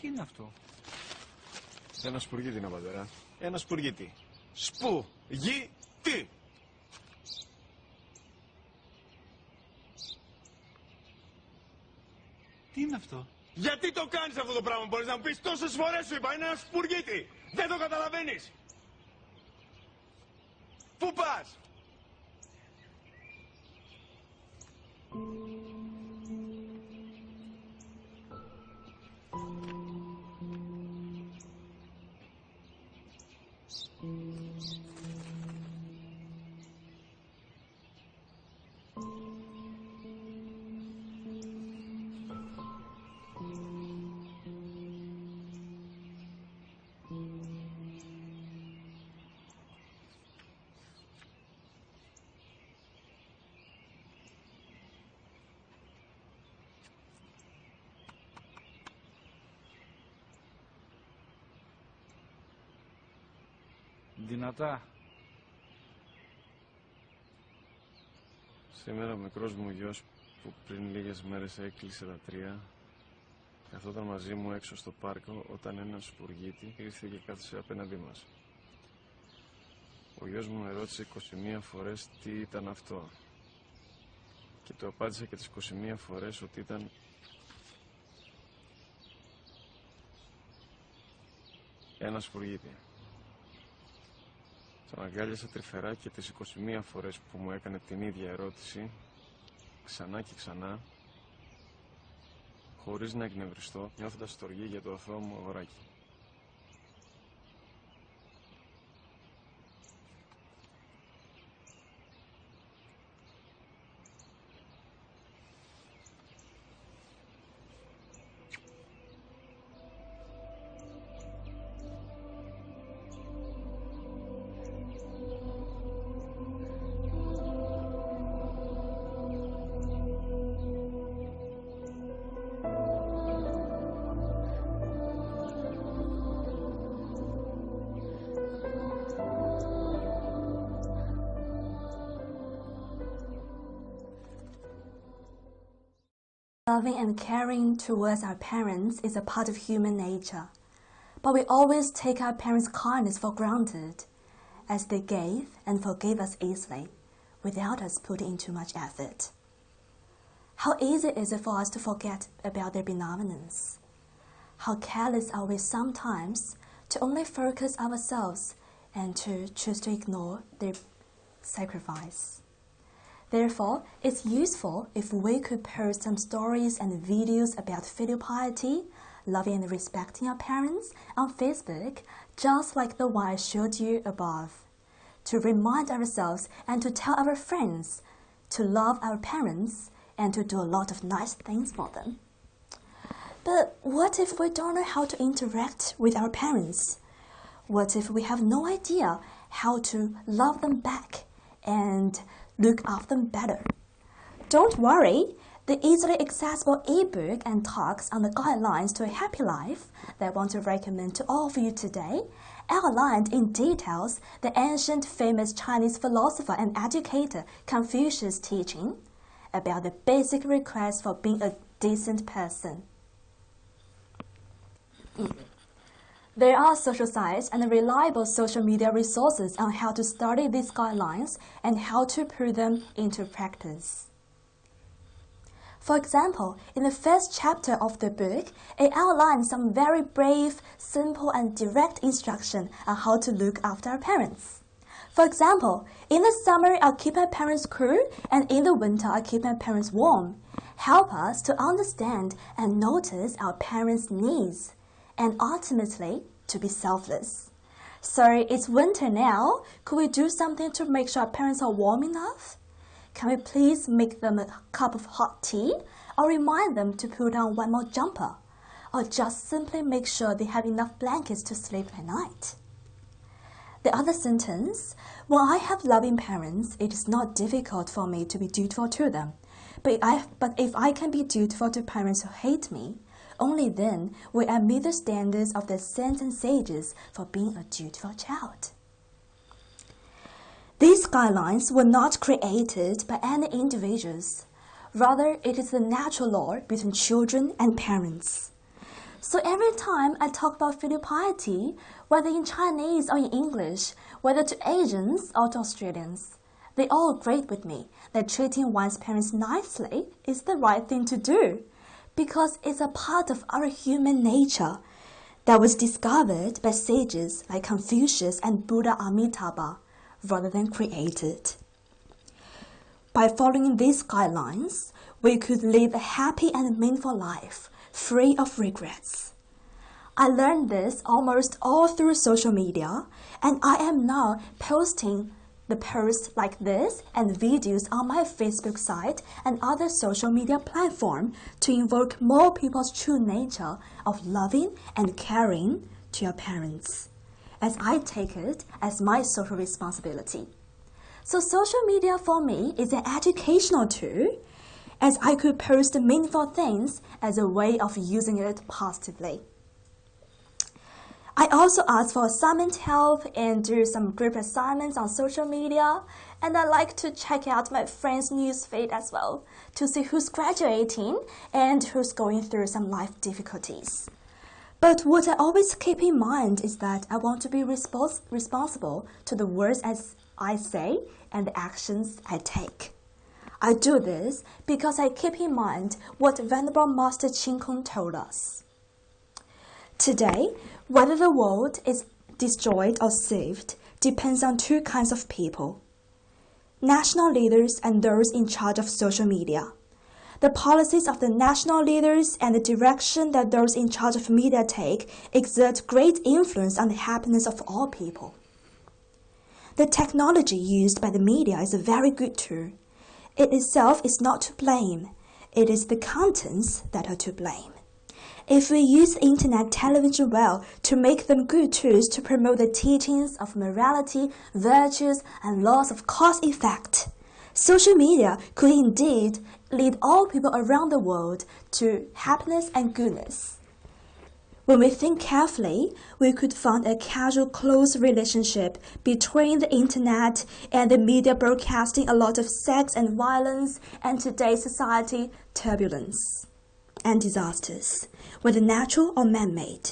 Τι είναι αυτό? Ένα σπουργίτη είναι, πατέρα. Ένα σπουργίτη. Σπου-γι-τι. Τι είναι αυτό? Γιατί το κάνεις αυτό το πράγμα, μπορείς να μου πεις? Τόσες φορές σου είπα, είναι ένα σπουργίτη. Δεν το καταλαβαίνεις. Πού πας? Δυνατά. Σήμερα ο μικρός μου γιος που πριν λίγες μέρες έκλεισε τα 3 καθόταν μαζί μου έξω στο πάρκο όταν ένας σπουργίτη ήρθε και κάθισε απέναντί μας. Ο γιος μου με ρώτησε 21 φορές τι ήταν αυτό και του απάντησα και τις 21 φορές ότι ήταν ένα σπουργίτη. Τον αγκάλιασα τρυφερά και τις 21 φορές που μου έκανε την ίδια ερώτηση, ξανά και ξανά, χωρίς να εκνευριστώ, νιώθοντας στοργή για το αθώο μου αγοράκι. Loving and caring towards our parents is a part of human nature, but we always take our parents' kindness for granted, as they gave and forgave us easily, without us putting in too much effort. How easy is it for us to forget about their benevolence? How careless are we sometimes to only focus ourselves and to choose to ignore their sacrifice? Therefore, it's useful if we could post some stories and videos about filial piety, loving and respecting our parents on Facebook, just like the one I showed you above, to remind ourselves and to tell our friends to love our parents and to do a lot of nice things for them. But what if we don't know how to interact with our parents? What if we have no idea how to love them back and look after them better? Don't worry, the easily accessible ebook and talks on the guidelines to a happy life that I want to recommend to all of you today outlined in details the ancient famous Chinese philosopher and educator Confucius' teaching about the basic request for being a decent person. There are social sites and reliable social media resources on how to study these guidelines and how to put them into practice. For example, in the first chapter of the book, it outlines some very brave, simple and direct instruction on how to look after our parents. For example, in the summer I'll keep our parents cool and in the winter I'll keep our parents warm. Help us to understand and notice our parents' needs, and ultimately to be selfless. So it's winter now. Could we do something to make sure our parents are warm enough? Can we please make them a cup of hot tea, or remind them to put on one more jumper, or just simply make sure they have enough blankets to sleep at night? The other sentence, when I have loving parents, it is not difficult for me to be dutiful to them. But if I can be dutiful to parents who hate me, only then will I meet the standards of the saints and sages for being a dutiful child. These guidelines were not created by any individuals. Rather, it is the natural law between children and parents. So every time I talk about filial piety, whether in Chinese or in English, whether to Asians or to Australians, they all agree with me that treating one's parents nicely is the right thing to do, because it's a part of our human nature that was discovered by sages like Confucius and Buddha Amitabha rather than created. By following these guidelines, we could live a happy and meaningful life, free of regrets. I learned this almost all through social media, and I am now posting the posts like this and videos on my Facebook site and other social media platforms to invoke more people's true nature of loving and caring to your parents, as I take it as my social responsibility. So social media for me is an educational tool, as I could post meaningful things as a way of using it positively. I also ask for assignment help and do some group assignments on social media, and I like to check out my friends' newsfeed as well to see who's graduating and who's going through some life difficulties. But what I always keep in mind is that I want to be responsible to the words as I say and the actions I take. I do this because I keep in mind what Venerable Master Chin Kung told us. Today, whether the world is destroyed or saved depends on two kinds of people: national leaders and those in charge of social media. The policies of the national leaders and the direction that those in charge of media take exert great influence on the happiness of all people. The technology used by the media is a very good tool. It itself is not to blame. It is the contents that are to blame. If we use internet television well to make them good tools to promote the teachings of morality, virtues, and laws of cause-effect, social media could indeed lead all people around the world to happiness and goodness. When we think carefully, we could find a casual, close relationship between the internet and the media broadcasting a lot of sex and violence and today's society turbulence and disasters, whether natural or man-made.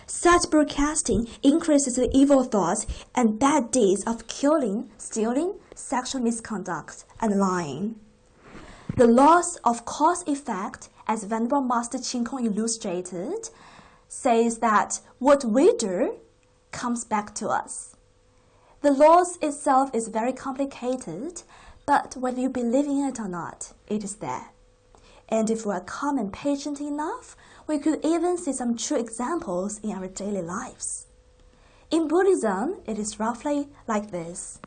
Such broadcasting increases the evil thoughts and bad deeds of killing, stealing, sexual misconduct, and lying. The laws of cause-effect, as Venerable Master Chin Kung illustrated, says that what we do comes back to us. The laws itself is very complicated, but whether you believe in it or not, it is there. And if we are calm and patient enough, we could even see some true examples in our daily lives. In Buddhism, it is roughly like this.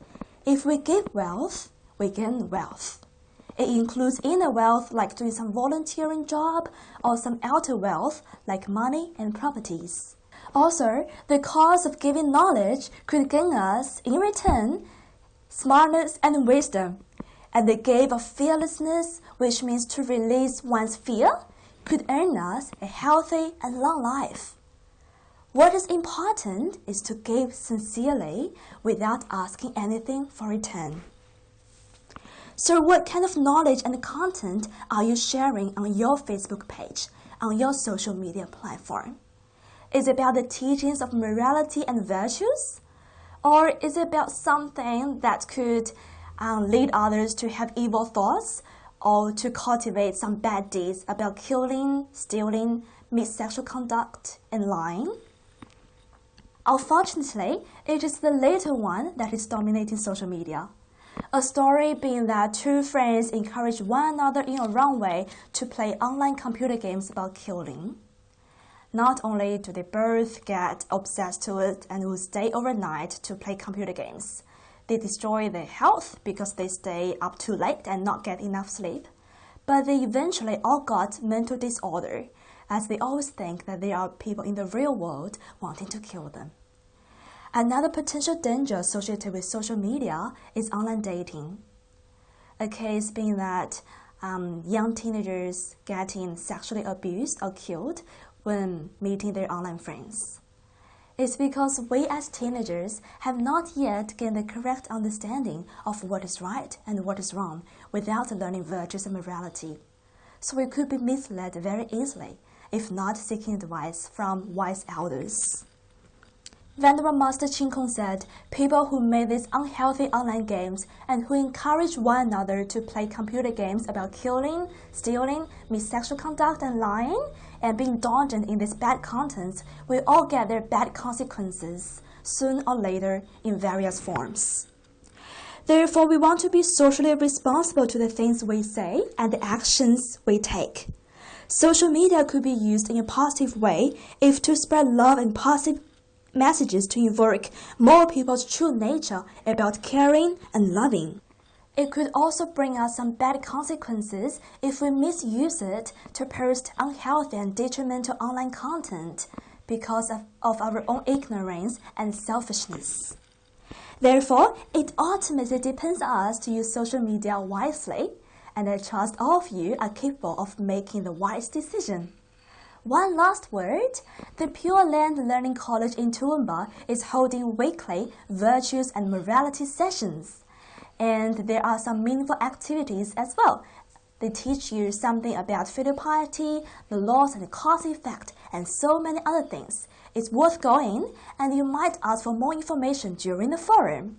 If we give wealth, we gain wealth. It includes inner wealth like doing some volunteering job, or some outer wealth like money and properties. Also, the cause of giving knowledge could gain us, in return, smartness and wisdom. And the gift of fearlessness, which means to release one's fear, could earn us a healthy and long life. What is important is to give sincerely without asking anything for return. So what kind of knowledge and content are you sharing on your Facebook page, on your social media platform? Is it about the teachings of morality and virtues? Or is it about something that could lead others to have evil thoughts or to cultivate some bad deeds about killing, stealing, mixed-sexual conduct, and lying? Unfortunately, it is the latter one that is dominating social media. A story being that two friends encourage one another in a wrong way to play online computer games about killing. Not only do they both get obsessed to it and will stay overnight to play computer games, they destroy their health because they stay up too late and not get enough sleep, but they eventually all got mental disorder, as they always think that there are people in the real world wanting to kill them. Another potential danger associated with social media is online dating. A case being that young teenagers getting sexually abused or killed when meeting their online friends. It's because we as teenagers have not yet gained the correct understanding of what is right and what is wrong without learning virtues and morality. So we could be misled very easily if not seeking advice from wise elders. Venerable Master Chin Kung said, people who made these unhealthy online games and who encourage one another to play computer games about killing, stealing, missexual conduct and lying, and being indulgent in this bad content will all get their bad consequences, soon or later, in various forms. Therefore, we want to be socially responsible to the things we say and the actions we take. Social media could be used in a positive way if to spread love and positive messages to invoke more people's true nature about caring and loving. It could also bring us some bad consequences if we misuse it to post unhealthy and detrimental online content because of our own ignorance and selfishness. Therefore, it ultimately depends on us to use social media wisely, and I trust all of you are capable of making the wise decision. One last word, the Pure Land Learning College in Toowoomba is holding weekly virtues and morality sessions. And there are some meaningful activities as well. They teach you something about filial piety, the laws and the cause effect, and so many other things. It's worth going, and you might ask for more information during the forum.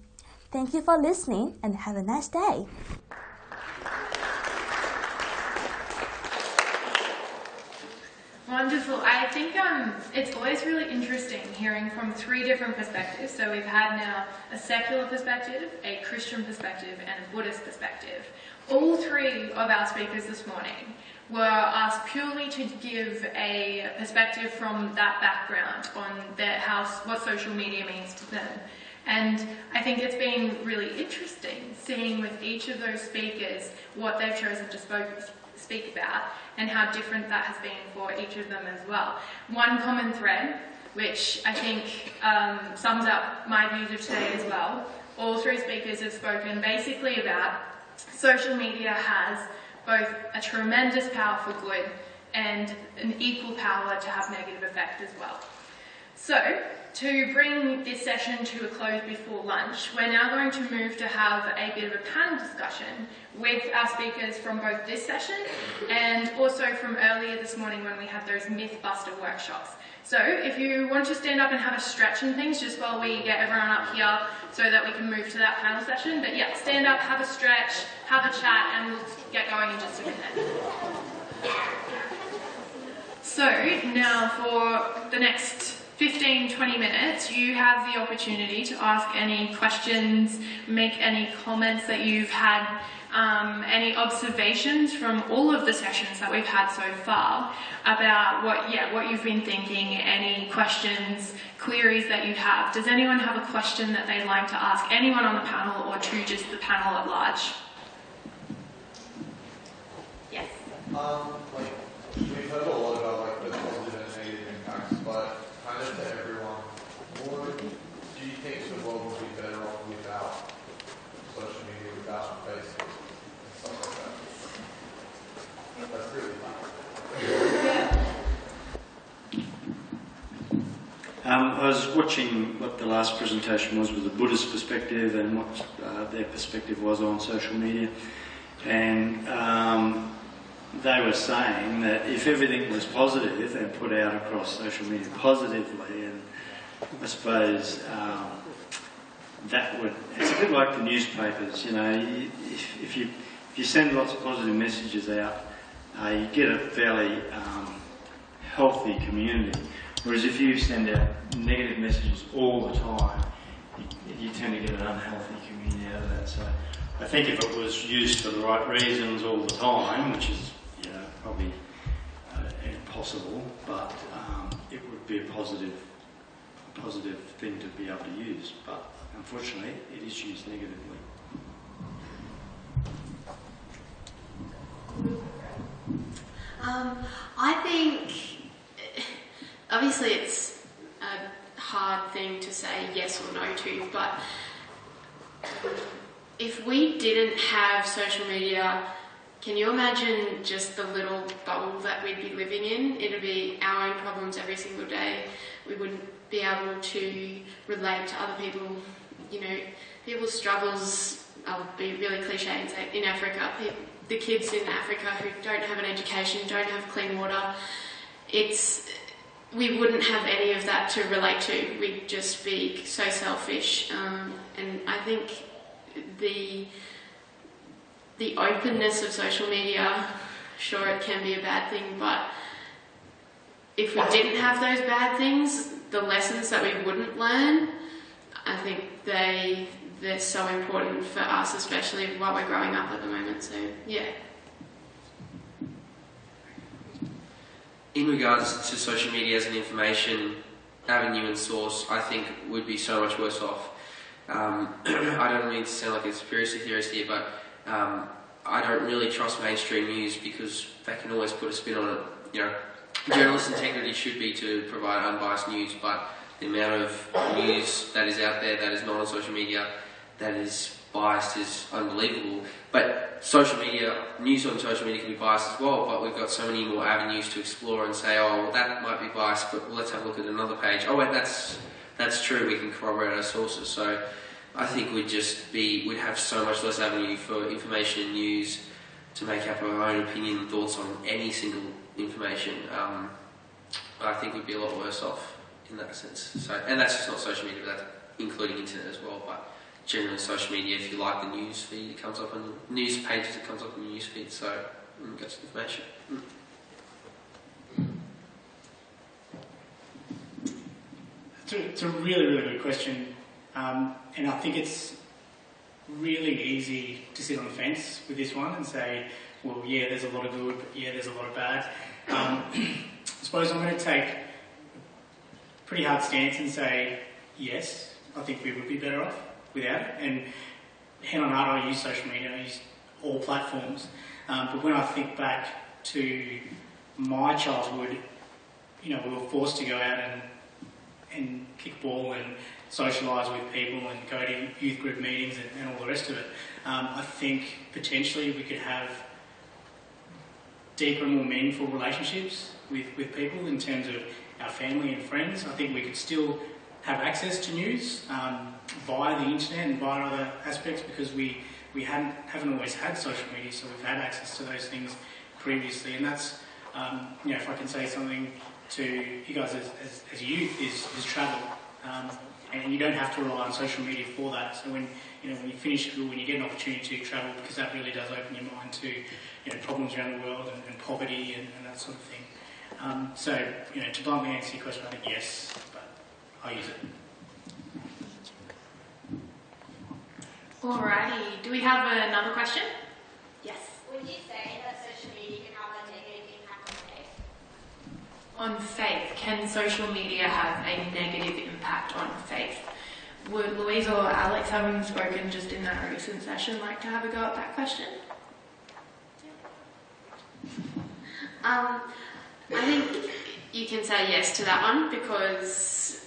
Thank you for listening, and have a nice day. Wonderful. I think it's always really interesting hearing from 3 different perspectives. So we've had now a secular perspective, a Christian perspective, and a Buddhist perspective. All 3 of our speakers this morning were asked purely to give a perspective from that background on what social media means to them. And I think it's been really interesting seeing with each of those speakers what they've chosen to speak about and how different that has been for each of them as well. One common thread, which I think sums up my views of today as well, all 3 speakers have spoken basically about social media has both a tremendous power for good and an equal power to have negative effect as well. So, to bring this session to a close before lunch, we're now going to move to have a bit of a panel discussion with our speakers from both this session and also from earlier this morning when we had those Mythbuster workshops. So if you want to stand up and have a stretch and things just while we get everyone up here so that we can move to that panel session. But yeah, stand up, have a stretch, have a chat, and we'll get going in just a minute. So now for the next 15-20 minutes, you have the opportunity to ask any questions, make any comments that you've had, any observations from all of the sessions that we've had so far about what you've been thinking, any questions, queries that you have. Does anyone have a question that they'd like to ask anyone on the panel or to just the panel at large? Yes? We've heard a lot about the positive and negative impacts, but kind of to everyone, do you think the world would be better off without social media, without Facebook and stuff like that? That's really I was watching what the last presentation was with the Buddhist perspective and what their perspective was on social media, and they were saying that if everything was positive and put out across social media positively, and I suppose that would, it's a bit like the newspapers, you know, if you send lots of positive messages out, you get a fairly healthy community. Whereas if you send out negative messages all the time, you tend to get an unhealthy community out of that. So I think if it was used for the right reasons all the time, which is, you know, probably impossible, but it would be a positive thing to be able to use. But unfortunately, it is used negatively. I think, obviously it's a hard thing to say yes or no to, but if we didn't have social media, can you imagine just the little bubble that we'd be living in? It'd be our own problems every single day. We wouldn't be able to relate to other people. You know, people's struggles, I'll be really cliche and say, in Africa, the kids in Africa who don't have an education, don't have clean water, we wouldn't have any of that to relate to. We'd just be so selfish. And I think the openness of social media, sure, it can be a bad thing, but if we didn't have those bad things, the lessons that we wouldn't learn, I think they're so important for us, especially while we're growing up at the moment. So, yeah. In regards to social media as an information avenue and source, I think we'd be so much worse off. I don't mean to sound like a conspiracy theorist here, but I don't really trust mainstream news because they can always put a spin on it. You know, journalist integrity should be to provide unbiased news, but the amount of news that is out there that is not on social media that is biased is unbelievable. But social media, news on social media can be biased as well, but we've got so many more avenues to explore and say, oh, well, that might be biased, but let's have a look at another page. Oh, wait, that's true, we can corroborate our sources. So I think we'd have so much less avenue for information and news to make up our own opinion and thoughts on any single information. I think we'd be a lot worse off in that sense. So, and that's just not social media, but that's including internet as well. But generally, social media, if you like the news feed, it comes up on news pages, it comes up on the news feed. So, gets information. It's a really, really good question, and I think it's really easy to sit on the fence with this one and say, well, yeah, there's a lot of good, but yeah, there's a lot of bad. I suppose I'm going to take a pretty hard stance and say, yes, I think we would be better off without it. And hand on heart, I use social media, I use all platforms. But when I think back to my childhood, you know, we were forced to go out and kick ball and socialise with people and go to youth group meetings and all the rest of it. I think potentially we could have deeper and more meaningful relationships with people in terms of our family and friends. I think we could still have access to news via the internet and via other aspects because we haven't always had social media, so we've had access to those things previously. And that's, you know, if I can say something to you guys as youth, is travel. And you don't have to rely on social media for that. So when you finish school, when you get an opportunity to travel, because that really does open your mind to, you know, problems around the world and poverty and that sort of thing. So, you know, to bluntly answer your question, I think yes, but I use it. Alrighty, do we have another question? Yes. Would you say that social media can have a negative impact on faith? On faith, can social media have a negative impact on faith? Would Louise or Alex, having spoken just in that recent session, like to have a go at that question? I think you can say yes to that one because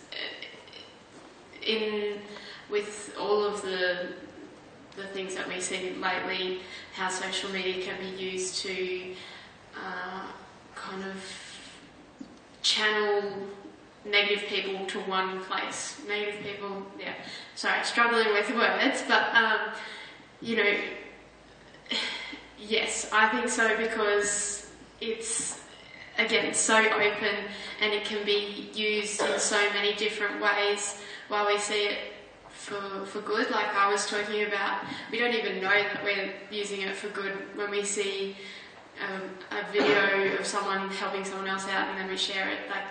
with all of the things that we see lately, how social media can be used to kind of channel negative people to one place. Negative people, yeah. Sorry, struggling with words, but you know, yes, I think so because it's again so open and it can be used in so many different ways. While we see it for good, like I was talking about, we don't even know that we're using it for good when we see a video of someone helping someone else out and then we share it. Like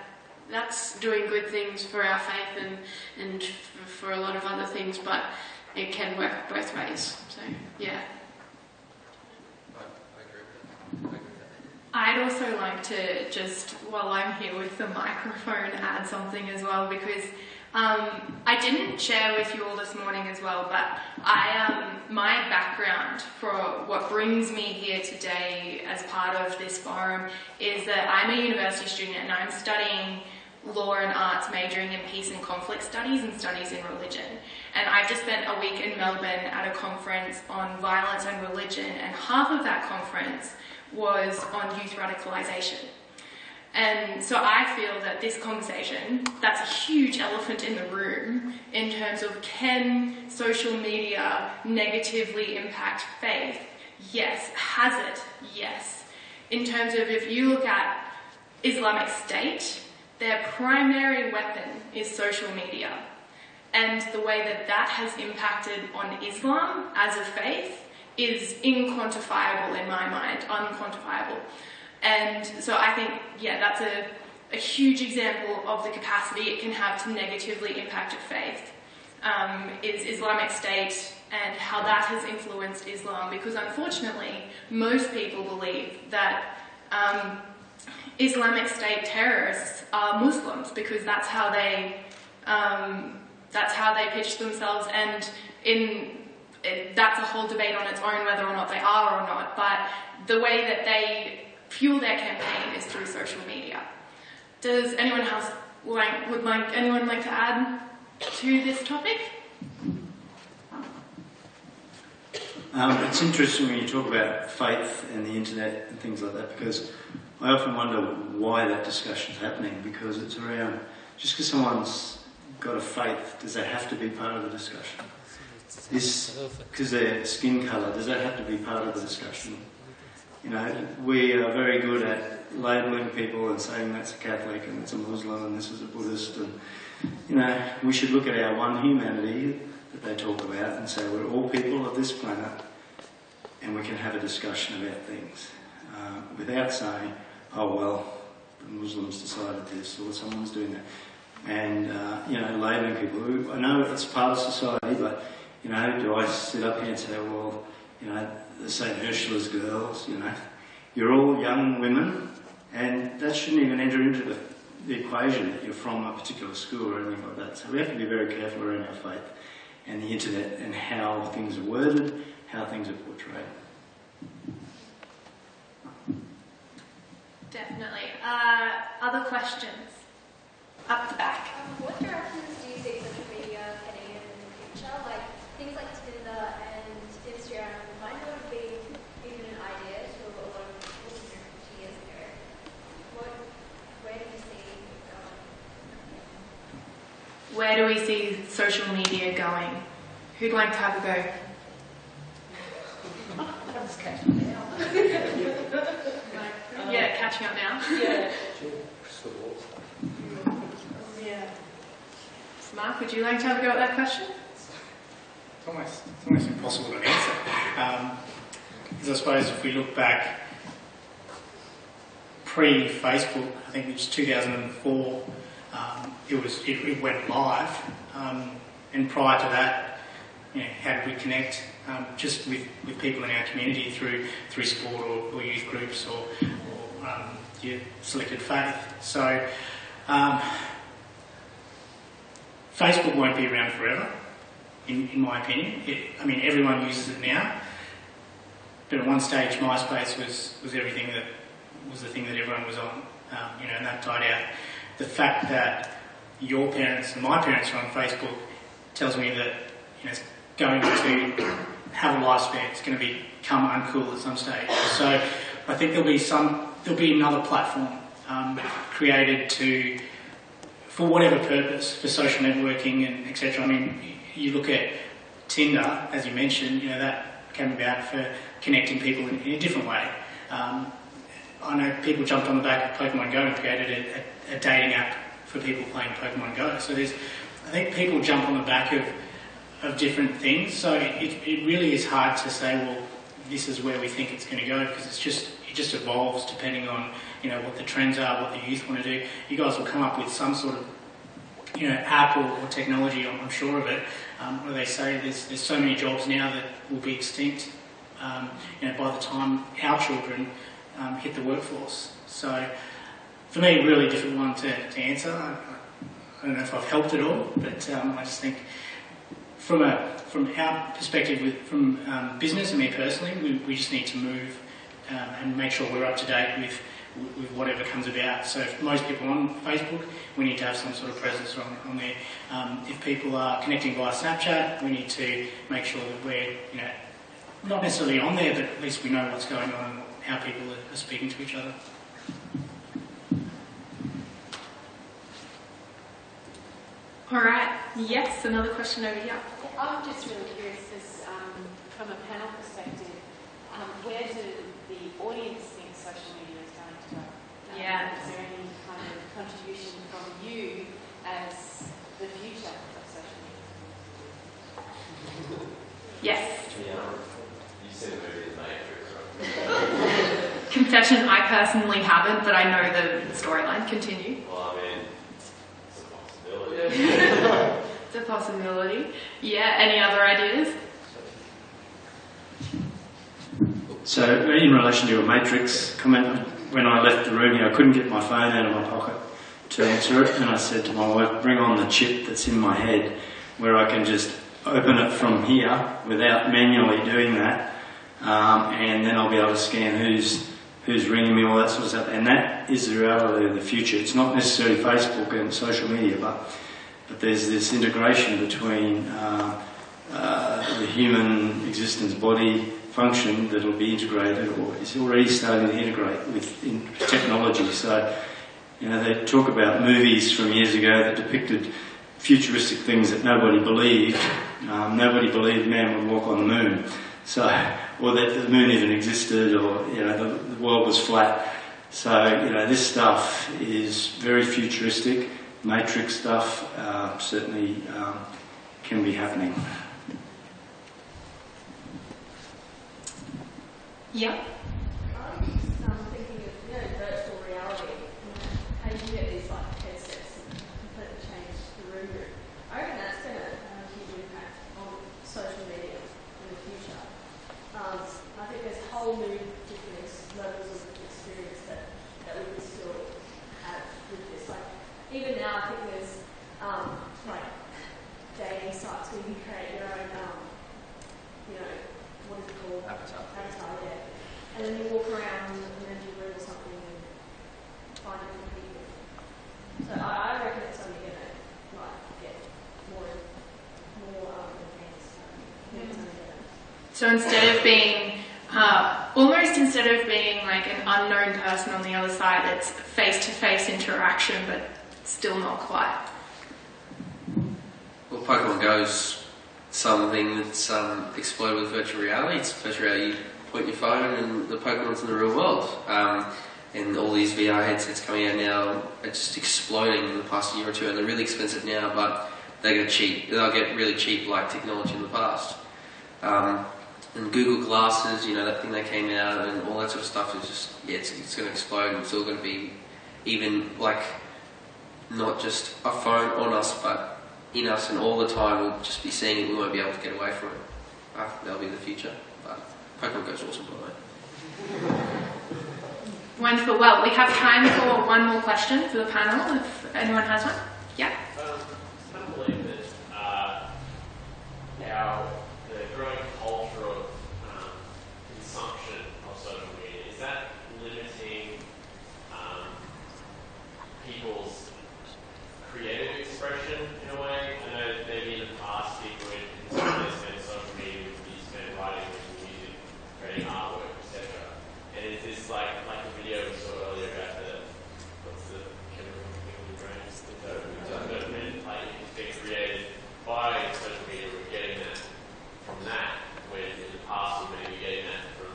that's doing good things for our faith and for a lot of other things, but it can work both ways. So yeah. I'd also like to just, while I'm here with the microphone, add something as well because I didn't share with you all this morning as well, but my background for what brings me here today as part of this forum is that I'm a university student and I'm studying law and arts, majoring in peace and conflict studies and studies in religion. And I've just spent a week in Melbourne at a conference on violence and religion, and half of that conference was on youth radicalisation. And so I feel that this conversation, that's a huge elephant in the room in terms of can social media negatively impact faith? Yes. Has it? Yes. In terms of if you look at Islamic State, their primary weapon is social media. And the way that that has impacted on Islam as a faith is inquantifiable in my mind, unquantifiable. And so I think, yeah, that's a huge example of the capacity it can have to negatively impact a faith, is Islamic State and how that has influenced Islam, because unfortunately most people believe that Islamic State terrorists are Muslims because that's how they pitch themselves, and that's a whole debate on its own whether or not they are or not, but the way that they fuel their campaign is through social media. Does anyone else anyone like to add to this topic? It's interesting when you talk about faith and the internet and things like that, because I often wonder why that discussion's happening, because it's around, just because someone's got a faith, does that have to be part of the discussion? Because their skin colour, does that have to be part of the discussion? You know, we are very good at labelling people and saying that's a Catholic and it's a Muslim and this is a Buddhist, and you know, we should look at our one humanity that they talk about and say we're all people of this planet and we can have a discussion about things without saying, oh well, the Muslims decided this or someone's doing that. And, you know, labelling people. I know it's part of society, but, you know, do I sit up here and say, well, you know, the St. Ursula's girls, you know, you're all young women, and that shouldn't even enter into the equation that you're from a particular school or anything like that. So we have to be very careful around our faith and the internet and how things are worded, how things are portrayed. Definitely. Other questions? Up the back. What directions do you see social media heading in the future? Like things like Tinder and Instagram might not have been even an idea to a lot of people 50 years ago. Where do you see it going? Where do we see social media going? Who'd like to have a go? That's catching me now. Yeah, catching up now. Yeah. Mark, would you like to have a go at that question? It's almost impossible to answer. Because I suppose if we look back pre-Facebook, I think it was 2004, it went live. And prior to that, you know, how did we connect? Just with people in our community through sport or youth groups or your selected faith. So Facebook won't be around forever, in my opinion. Everyone uses it now, but at one stage MySpace was everything that was the thing that everyone was on, and that died out. The fact that your parents and my parents are on Facebook tells me that it's going to have a lifespan. It's going to become uncool at some stage. So I think there'll be another platform created for whatever purpose, for social networking and etc. I mean, you look at Tinder, as you mentioned, that came about for connecting people in a different way. I know people jumped on the back of Pokemon Go and created a dating app for people playing Pokemon Go. So I think people jump on the back of different things. So it really is hard to say, well, this is where we think it's going to go, because it just evolves depending on what the trends are, what the youth want to do. You guys will come up with some sort of app or technology, I'm sure of it, where they say there's so many jobs now that will be extinct by the time our children hit the workforce. So for me, a really difficult one to answer. I don't know if I've helped at all, but I just think from our perspective, from business and me personally, we just need to move and make sure we're up to date with whatever comes about. So if most people are on Facebook, we need to have some sort of presence on there. If people are connecting via Snapchat, we need to make sure that we're not necessarily on there, but at least we know what's going on and how people are speaking to each other. All right. Yes, another question over here. I'm just really curious, from a panel perspective, where do the audience think social media is going to go? Yeah. Is there any Yes. Yeah. You've seen the movie The Matrix, right? Confession, I personally haven't, but I know the storyline. Continue. Well, I mean, it's a possibility. It's a possibility. Yeah, any other ideas? So, in relation to your Matrix comment, when I left the room here, I couldn't get my phone out of my pocket to answer it, and I said to my wife, bring on the chip that's in my head, where I can just open it from here without manually doing that, and then I'll be able to scan who's ringing me, all that sort of stuff. And that is the reality of the future. It's not necessarily Facebook and social media, but there's this integration between the human existence, body function that'll be integrated, or is already starting to integrate with technology. So, you know, they talk about movies from years ago that depicted futuristic things that nobody believed. Nobody believed man would walk on the moon. So, or that the moon even existed, or, you know, the world was flat. So, you know, this stuff is very futuristic. Matrix stuff certainly can be happening. Yeah. I'm thinking of, you know, virtual reality, how you get these like headsets and completely change the room. I reckon that's going to have a huge impact on social media in the future. I think there's whole new different levels of experience that we can still have with this. Like, even now, I think there's like dating sites where you can create your own, you know, what is it called? Avatar, yeah. And then you walk around and then you room or something and find different people. So I reckon it's only going to like get more advanced. So instead of being, instead of being like an unknown person on the other side, it's face-to-face interaction, but still not quite. Well, Pokemon Go's something that's exploded with virtual reality. It's virtual reality. You point your phone and the Pokemon's in the real world. And all these VR headsets coming out now are just exploding in the past year or two, and they're really expensive now, but they'll get really cheap like technology in the past. And Google Glasses, you know, that thing that came out and all that sort of stuff is just, yeah, it's going to explode, and it's all going to be even like not just a phone on us, but in us, and all the time we'll just be seeing it. We won't be able to get away from it. I think that'll be the future. But Pokemon Go's awesome, by the way. Wonderful. Well, we have time for one more question for the panel, if anyone has one. Yeah. I don't believe that how the growing culture of consumption of social media, is that limiting people's creative expression in a way? I know maybe in the past people would spend social media would be spent writing music, creating artwork, etc. And is this like a video we saw earlier about what's the chemical thing in the brain? Like it's being created by social media, we're getting that from that, when in the past we may be getting that from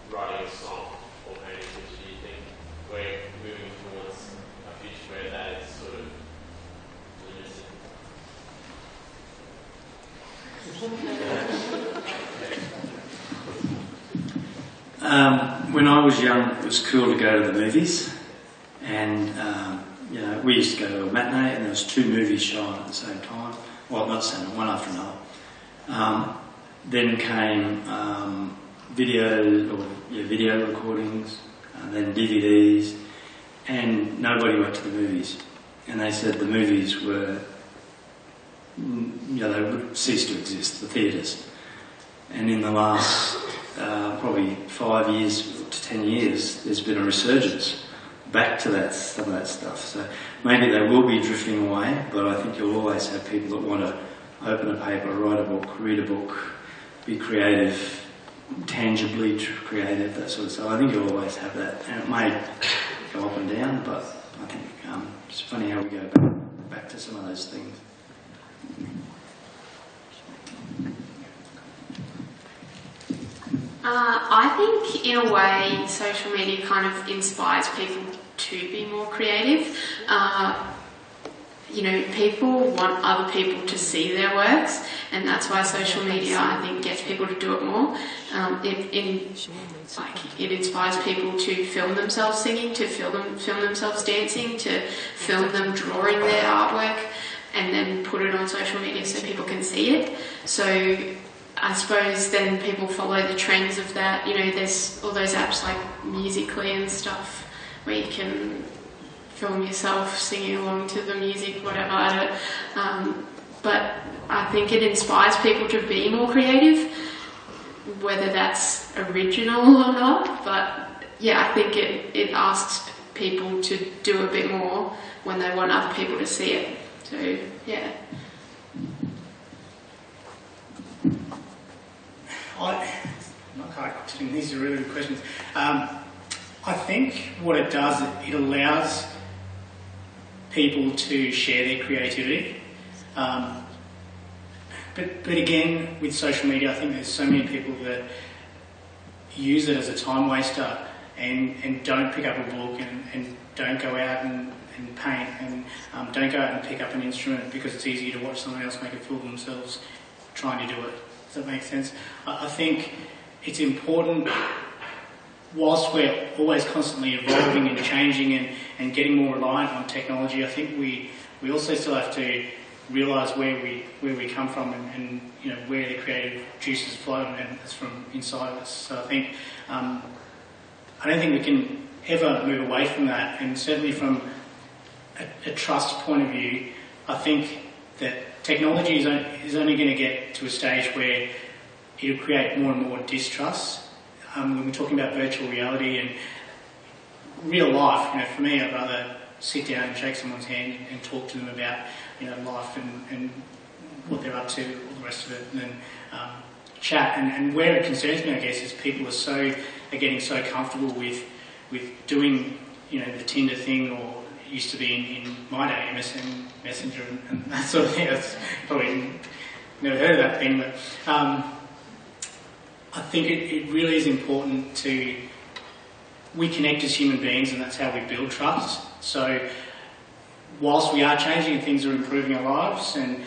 writing a song or painting a picture. Do you think we're moving towards a future where that is sort of limited? When I was young, it was cool to go to the movies, and you know, we used to go to a matinee, and there was 2 movies showing at the same time. Well, not the same, one after another. Then came video recordings, then DVDs, and nobody went to the movies. And they said the movies were, you know, they would cease to exist, the theatres. And in the last probably 5 years to 10 years, there's been a resurgence back to that, some of that stuff. So maybe they will be drifting away, but I think you'll always have people that want to open a paper, write a book, read a book, be creative, tangibly creative, that sort of stuff. I think you'll always have that, and it may go up and down, but I think it's funny how we go back to some of those things. I think, in a way, social media kind of inspires people to be more creative. you know, people want other people to see their works, and that's why social media, I think, gets people to do it more. It inspires people to film themselves singing, to film themselves dancing, to film them drawing their artwork, and then put it on social media so people can see it. So I suppose then people follow the trends of that. You know, there's all those apps like Musical.ly and stuff where you can film yourself singing along to the music, whatever. But I think it inspires people to be more creative, whether that's original or not. But yeah, I think it asks people to do a bit more when they want other people to see it. So yeah. These are really good questions. I think what it does, it allows people to share their creativity. But again, with social media, I think there's so many people that use it as a time waster and don't pick up a book and don't go out and paint and don't go out and pick up an instrument because it's easier to watch someone else make a fool of themselves trying to do it. Does that make sense? I think it's important, whilst we're always constantly evolving and changing and getting more reliant on technology, I think we also still have to realise where we come from and you know where the creative juices flow, and it's from inside of us. So I think I don't think we can ever move away from that, and certainly from a trust point of view, I think that technology is only going to get to a stage where it'll create more and more distrust. When we're talking about virtual reality and real life, you know, for me, I'd rather sit down and shake someone's hand and talk to them about, you know, life and what they're up to, all the rest of it, and then chat. And where it concerns me, I guess, is people are getting so comfortable with doing, you know, the Tinder thing, or it used to be in my day, MSN Messenger and that sort of thing. That's probably never heard of that thing, but I think it really is important we connect as human beings, and that's how we build trust. So whilst we are changing and things are improving our lives, and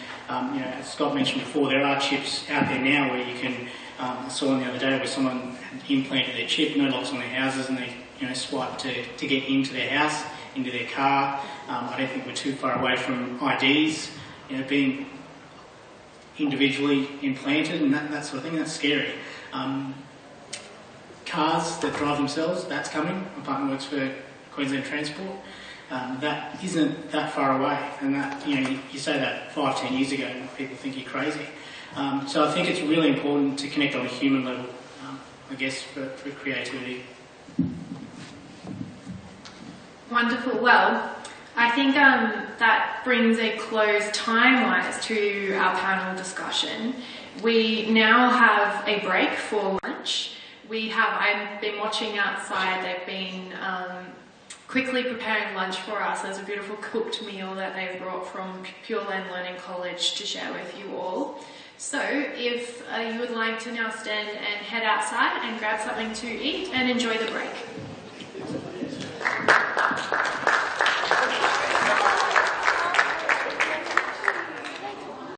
you know, as Scott mentioned before, there are chips out there now where you can, I saw one the other day where someone implanted their chip, no locks on their houses, and they, you know, swipe to get into their house, into their car. I don't think we're too far away from IDs, you know, being individually implanted and that sort of thing. That's scary. Cars that drive themselves, that's coming. My partner works for Queensland Transport. That isn't that far away, and that, you know, you say that 5-10 years ago and people think you're crazy. So I think it's really important to connect on a human level, I guess, for creativity. Wonderful. Well, I think that brings a close time-wise to our panel discussion. We now have a break for lunch. I've been watching outside. They've been quickly preparing lunch for us. There's a beautiful cooked meal that they've brought from Pure Land Learning College to share with you all. So if you would like to now stand and head outside and grab something to eat and enjoy the break.